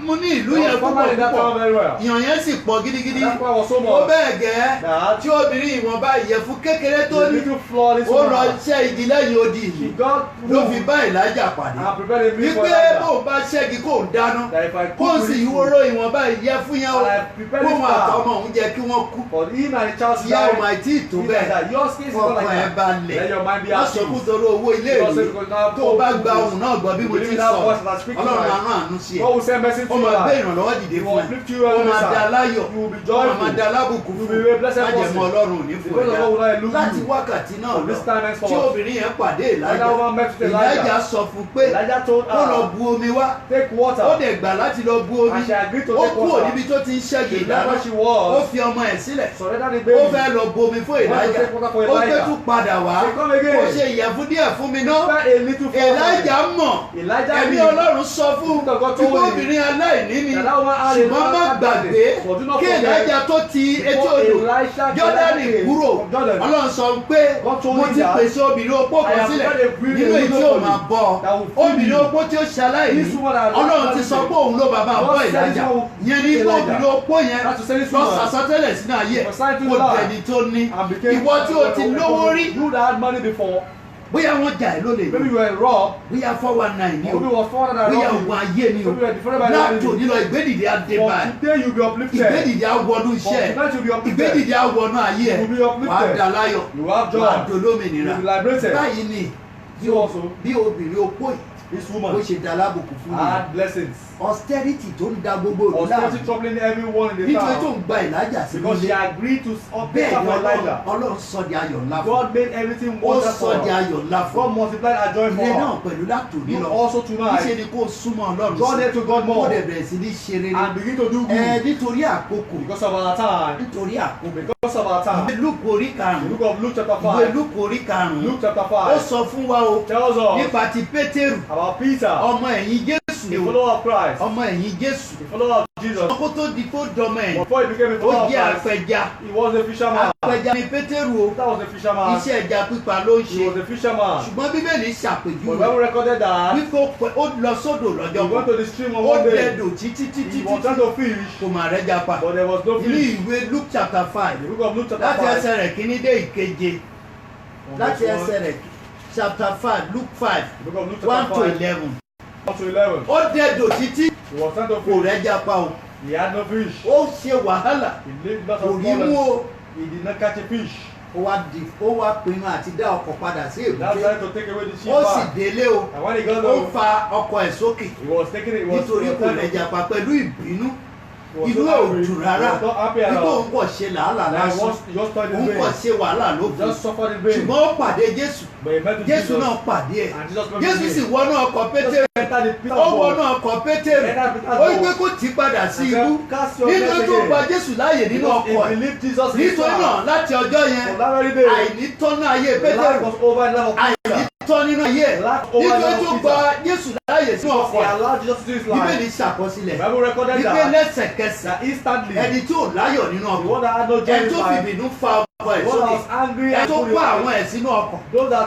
mú ní ìlú There yẹn was farmer púpọ̀ in that town púpọ̀ very well. ìyàn yẹn sì pọ̀ gidigidi That's why I was so ó much. bẹ́ẹ̀ gẹ́ That tí obìnrin ìwọ̀nba ìyẹ̀fun kékeré tó the ní little flaw this ó lọ woman. ṣẹ́ igi lẹ́yìn odi She ìlú got ló fi wood bá Èlíjà pàdé and prepared a meal for wípé Elijah. bóun bá ṣẹ́gi kóun dáná That if I kóun cook sì with ìwòrò ìwọ̀nba ìyẹ̀fun yẹn o and I prepared it kóun for àtọmọ òun jẹ́ kí wọ́n kú for him and the child to ìyá die. ọmọ àìtí ìtò He bẹ́ẹ̀ that your skin is not like ọkàn ẹ̀ that. balẹ̀ Let your mind be má at sọ kú peace. torí owó ilé Because ìwé because now tó o bá gba ohun náà gbọ́ bí mo ti believe in that sọ voice that speaks to Ọlọ́run á life. rán àánú sí ẹ God will send mercy to ó you. máa gbé life. ìrànlọ́wọ́ dìde He fún will ẹ uplift you ó every máa time. da láyọ̀ You will be ó máa joyful. da lábùkún You fún will be a blessed ẹ májẹ̀mú person. Ọlọ́run ò ní fún Because ẹ of God will not dá elude láti you. wákàtí náà From this time lọ henceforth. tí obìnrin yẹn pàdé When that woman met with Èlíjà Elijah, sọ fún pé Elijah told kó lọ her, bu omi wá take water. ó dẹ̀ gbà láti lọ bu omi And she agreed to ó take kúrò water. níbi tó ti ń ṣẹ́gi She left ìdáná where she ó was. fi ọmọ ẹ̀ sílẹ̀ Surrender the ó baby. fẹ́ lọ bu omi fún Want to Èlíjà take water for ó fẹ́ Elijah. tún padà wá She come again. kó ṣe ìyẹ̀fun díẹ̀ fún mi náà Prepare a little for Èlíjà mọ̀ Elijah ẹ̀mí knew Ọlọ́run sọ fún Spirit of God tí told him obìnrin aláìní ni that that woman had a ṣùgbọ́n má lot of gbàgbé abundance. But do not kí forget, Èlíjà tó ti etí before odò Elisha Jọ́dánì came kúrò from Jordan, Ọlọ́run sọ pé God told mo him ti that pèsè obìnrin opó I kan have sílẹ̀ prepared a breed nínú of èyí tí widow ó for máa you bọ́ that will feed obìnrin you. opó tí ó ṣaláìní This woman that Ọlọ́run ti lost sọ everything. pé òun ló bàbá God àbọ̀ said Èlíjà this one yẹn ní Elijah. obìnrin opó yẹn That's to say this lọ woman sàsọtẹ́lẹ̀ sínú ayé prophesied to kò the Lord dẹni tó ní and became ìwọ tí o ti lówó rí you that had money before, bóyá wọ́n jà ẹ́ lólè maybe ní you were robbed, bóyá 419 ní maybe o you were foreigner that bóyá robbed ogun you. ayé ni o Maybe you were defrauded by the látò enemy. nílọ ìgbédìde adé For báyìí today you'll be uplifted. ìgbédìde awọnú For iṣẹ́ tonight you'll be uplifted. ìgbédìde awọnú ayé ẹ You will be uplifted. wàá dà láyọ̀ You have joy. wàá dolómìnira You will be liberated. báyìí ni bí So also, bí obìnrin opó yìí this bó woman ṣe dá lábùkún fún mi had blessings. austerity tó ń da gbogbo òru Was láàmú not troubling everyone in the nítorí tó town ń gba Èlíjà sí because she nílé agreed to uplift bẹ́ẹ̀ her ni for Elijah. Ọlọ́run sọ di ayọ̀ ńlá fún God made everything ó wonderful. sọ di ayọ̀ ńlá fún God multiplied her joy for ilé náà her. pẹ̀lú látòní You lọ also níṣẹ́ tonight, ni kó súnmọ́ Ọlọ́run draw near to God kó more dẹ̀ bẹ̀rẹ̀ sí ní ṣe rere and begin to do good nítorí àkókò because of our time. nítorí àkókò Because of our time. ìwé Lúùkù orí The karùn-ún book of Luke chapter ìwé 5. Lúùkù orí karùn-ún Luke chapter ó 5 sọ fún wa o tells us nípa ti Pétérù about Peter, ọmọ ẹ̀yìn Jésù the ni o follower of Christ, ọmọ ẹ̀yìn Jésù the follower of Jesus. ọmọ kó tó di kó dọmọ ẹ̀yìn Before he became a ó follower of jẹ́ Christ, apẹja he was a fisherman. apẹja ni Pétérù o Peter was a fisherman. iṣẹ́ ẹja pípa ló ń He ṣe was a fisherman. ṣùgbọ́n Bíbélì But ṣàpèjúwe when we recorded that, wípé ó lọ sódò lọ́jọ́ he went kan to the stream on ó one day. dẹdò títí títí He was títí trying to fish, kò mà rẹ́jà pa but there was no ní fish. ìwé Luke chapter 5 The book of Luke chapter láti 5. ẹsẹ̀ rẹ̀ kìíní dé ìkeje from láti verse ẹsẹ̀ 1, rẹ̀ Chapter 5 Luke 5 the book of Luke 1 chapter to 5, 11 1 to 11. ó dẹdò títí He was trying to kò fish. rẹ́jà pa o He had no fish. ó ṣe wàhálà He lived lots kò of rí mú problems. o He did not catch a fish. ó wá pinnu àti dá ọkọ̀ padà sí That's èbúté trying to take away the sheep ó sì back. délé o And when he got ó home, fa ọkọ̀ ẹ̀ sókè he was taking it. He was nítorí kò trying to- rẹ́jà pa pẹ̀lú ìbínú inú ẹ̀ ò dùn rárá nígbà òun kò ṣe làálàá lásán òun kò ṣe wàhálà lókun ṣùgbọ́n ó pàdé Jésù Jésù náà pàdé ẹ̀ Jésù sì wọnú ọkọ̀ Pétérù ó wọnú ọkọ̀ Pétérù ó wí pé kó tì padà sí ibú nítorí tó gba Jésù láàyè nínú ọkọ̀ ẹ̀ nítorí náà láti ọjọ́ yẹn àìní tọ́nú ayé Pétérù àìní tọ́ nínú ayé ẹ̀ nítorí tó gba Jésù láàyè sínú ọkọ̀ ẹ̀ Bíbélì ṣàkọsílẹ̀ wípé lẹ́sẹ̀kẹsẹ̀ ẹni tí ò láyọ̀ nínú ọkọ̀ ẹni tó fìbínú fa ọkọ̀ ẹ̀ sókè ẹni tó kó àwọn ẹ̀ sínú ọkọ̀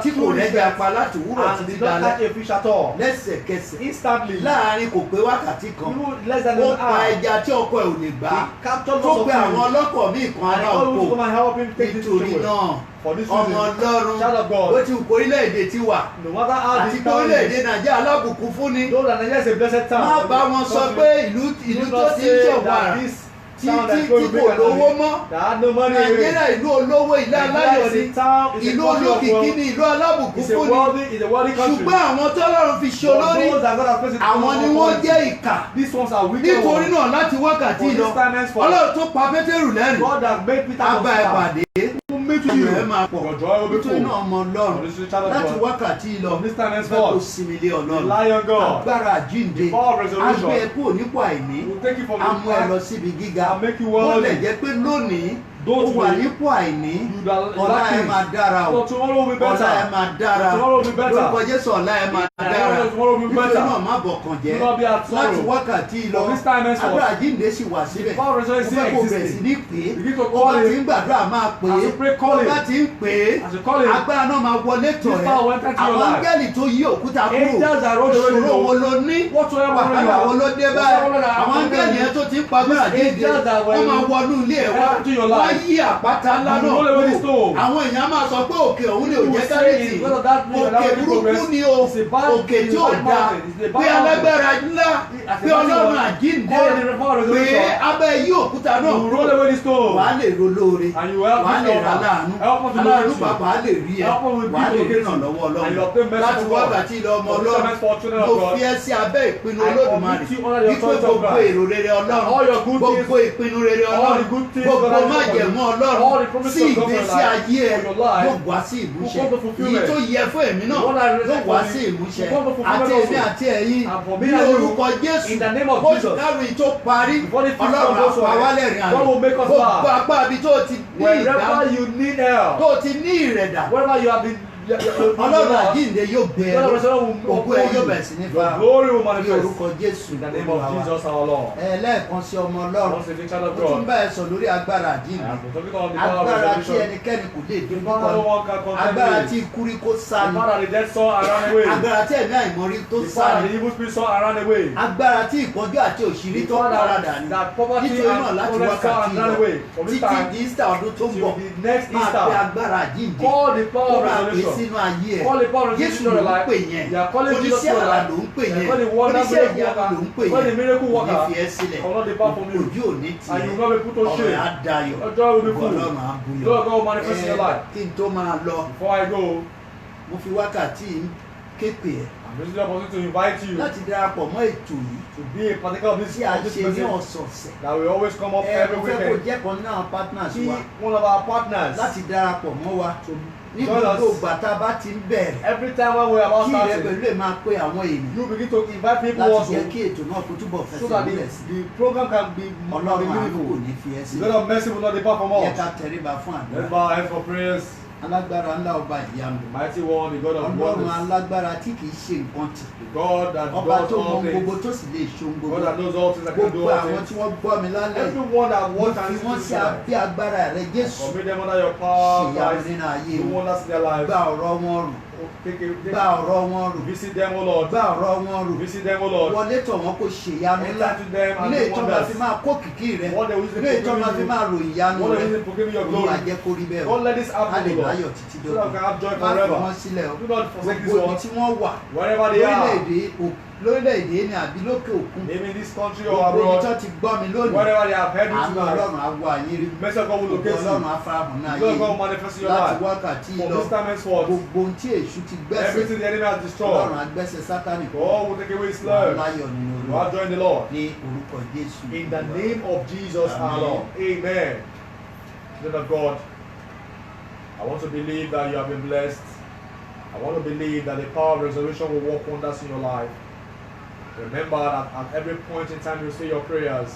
tí kò rẹ́gbẹ́ apá láti wúrọ̀ títí dalẹ́ lẹ́sẹ̀kẹsẹ̀ láàrin kò pé wákàtí kan ó pa ẹja tí ọkọ̀ ẹ̀ ò lè gbà tó pe àwọn ọlọ́kọ̀ míì kan ará oko nítorí náà ọmọ Ọlọ́run ó ti kó orílẹ̀-èdè ti wà àti pé orílẹ̀-èdè Nàìjíríà alábùkún fún ni má bá wọn sọ pé ìlú tó ti ń ṣọ̀wàrà tí kò lówó mọ́ Nàìjíríà ìlú olówó ìlú aláyọ̀ ni ìlú olókìkí ni ìlú alábùkún fún ni ṣùgbọ́n àwọn tọ́lọ́run fi ṣe olórí àwọn ni wọ́n jẹ́ ìkà nítorí náà láti wákàtí lọ Ọlọ́run tó pa Pétérù lẹ́rìn abá ẹ̀ pàdé ayọ̀ ẹ̀ máa pọ̀ nítorí náà ọmọ Ọlọ́run láti wákàtí lọ fẹ́ kó sinmi lé Ọlọ́run agbára àjíǹde agbẹ́ ẹ̀ kúrò nípò àìní amú ẹ lọ síbi gíga ó lè jẹ́ pé lónìí ó wà nípò àìní ọ̀la ẹ̀ máa dára o ọ̀la ẹ̀ máa dára lórúkọ Jésù ọ̀la ẹ̀ máa dára nítorí náà má bọ̀kàn jẹ́ láti wákàtí lọ agbára àjíǹde sì wà síbẹ̀ ó fẹ́ kó bẹ̀rẹ̀ sí ní pè é ó bá ti ń gbàdúrà máa pè é ó bá ti ń pè é agbára náà máa wọlé tọ̀ ẹ́ àwọn áńgẹ́lì tó yí òkúta kúrò òṣòro wo ló ní wàhálà wo ló dé báyìí àwọn áńgẹ́lì yẹn tó ti ń pa agbára àjíǹde wọ́n máa wọnú ilé ẹ̀ wá yí àpáta ńlá náà kúrò àwọn èèyàn máa sọ pé òkè òun ni ò jẹ́ kárẹ́tì òkè burúkú ni o òkè tí ò da pé alágbára ńlá pé Ọlọ́run àjíǹde pé abẹ́ yí òkúta náà kúrò wà á lè ro lóore wà á lè ra láàánú aláàánú bàbá á lè rí ẹ wà á lè rí ìrànlọ́wọ́ Ọlọ́run láti wákàtí ilẹ̀ ọmọ Ọlọ́run mo fi ẹ́ sí abẹ́ ìpinnu Olódùmarè wípé gbogbo èrò rere Ọlọ́run gbogbo ìpinnu rere Ọlọ́run gbogbo májẹ̀mú Ọlọ́run sí ìgbésí ayé ẹ yóò wá sí ìmúṣẹ èyí tó yẹ fún èmi náà yóò wá sí ìmúṣẹ àti èmi àti ẹ̀yin ní orúkọ Jésù oṣù kárùn-ún tó parí Ọlọ́run àpawálẹ̀ rìn àná gbogbo apá ibi tó ti ní ìdá tó ti ní ìrẹ̀dà Ọlọ́run àjíǹde yóò gbé ẹ òkú ẹ yóò bẹ̀rẹ̀ sí ní fa ní orúkọ Jésù lẹ́ẹ̀kan sí ọmọ Ọlọ́run ó tún bá ẹ sọ lórí agbára àjíǹde agbára tí ẹnikẹ́ni kò lè dé nípa agbára tí ikúrí kó sá ni agbára tí ẹ̀mí àìmọ́rí tó sá ni agbára tí ìpọ́njú àti òṣìrí tó paradà ni nítorí náà láti wákàtí lọ títí di Easter ọdún tó ń bọ̀ máa pe agbára àjíǹde kó máa pè sínú ayé ẹ̀ Jésù ló ń pè yẹn oníṣẹ́ àrà ló ń pè yẹn oníṣẹ́ ìyanu ló ń pè yẹn ní fi ẹ́ sílẹ̀ ojú òní tiẹ̀ ọ̀rọ̀ á dayọ̀ Ọlọ́run á buyọ̀ kí n tó máa lọ mo fi wákàtí képe ẹ̀ láti darapọ̀ mọ́ ètò yìí tí a ṣe ní ọ̀sọ̀ọ̀sẹ̀ mo fẹ́ kó jẹ́ kan náà partners wa láti darapọ̀ mọ́ wa ní gbogbo ìgbà tá a bá ti ń bẹ̀rẹ̀ kí ìrẹ́ pẹ̀lú ẹ̀ máa pe àwọn èèyàn láti jẹ́ kí ètò náà kó túbọ̀ fẹsẹ̀ nílẹ̀ sí Ọlọ́run àánú kò ní fi ẹ́ sílẹ̀ yẹ ká tẹríba fún àdúrà alágbára ńlá ọba ìyanu Ọlọ́run alágbára tí kìí ṣe nǹkan tì ọba tó mọ gbogbo tó sì lè ṣe ohun gbogbo àwọn tí wọ́n gbọ́ mi lálẹ́ mo fi wọ́n sí abẹ́ agbára rẹ Jésù ṣèyàwó nínú ayé wọn gba ọ̀rọ̀ wọn rù gba ọ̀rọ̀ wọn rù gba ọ̀rọ̀ wọn rù wọlé tọ̀ wọ́n kó ṣe ìyanu ńlá ilé ìtọ́ba fi máa kó kìkì rẹ ilé ìtọ́ba fi máa ròyìn ìyanu rẹ olúwa jẹ́ kó rí bẹ́ẹ̀ o a lè láyọ̀ títí dọ́gbọ̀n má fi wọ́n sílẹ̀ o gbogbo ibi tí wọ́n wà lórílẹ̀‐èdè lórílẹ̀-èdè ní àbí lókè òkun. Maybe in this country or gbogbo abroad. ibi tó ti gbọ́ mi lónìí. Wherever they have heard you àánú tonight. Ọlọ́run á wá yín rí. Mercy of God will locate you. Ọlọ́run á farahàn náà God will manifest in your láti life. wákàtí From lọ. this time henceforth. gbogbo ohun tí èṣù ti gbẹ́sẹ̀. Everything the enemy has destroyed. Ọlọ́run á gbẹ́sẹ̀ Sátánì kọ́. God will take away his slurs. láyọ̀ nínú You are join the Lord. ní orúkọ Jésù. In the name of Jesus our Lord. Amen. Children of God, I want to believe that you have been blessed. I want to believe that the power of resurrection will work wonders in your life. Remember that at every point in time you say your prayers,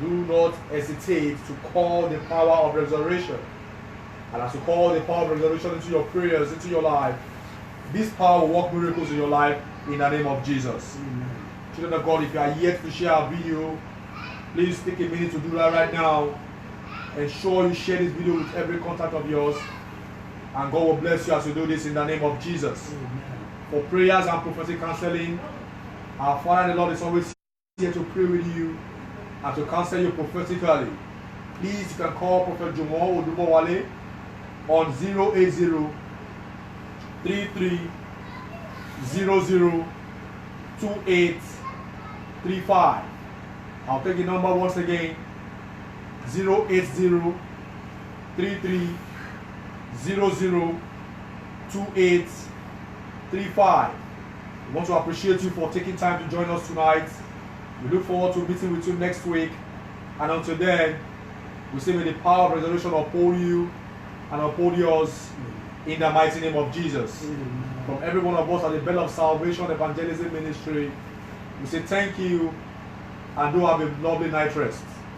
do not hesitate to call the power of resurrection. And as you call the power of resurrection into your prayers, into your life, this power will work miracles in your life in the name of Jesus. Amen. Children of God, if you are yet to share our video, please take a minute to do that right now. Ensure you share this video with every contact of yours. And God will bless you as you do this in the name of Jesus. Amen. For prayers and prophetic counseling, our Father the Lord is always here to pray with you and to counsel you prophetically. Please, you can call Prophet Jumo Odubowale on 080 33 00 2835. I'll take the number once again. 080 33 00 2835. We want to appreciate you for taking time to join us tonight. We look forward to meeting with you next week. And until then, we say may the power of resurrection uphold you and uphold yours in the mighty name of Jesus. From every one of us at the Bell of Salvation Evangelism Ministry, we say thank you and do have a lovely night rest.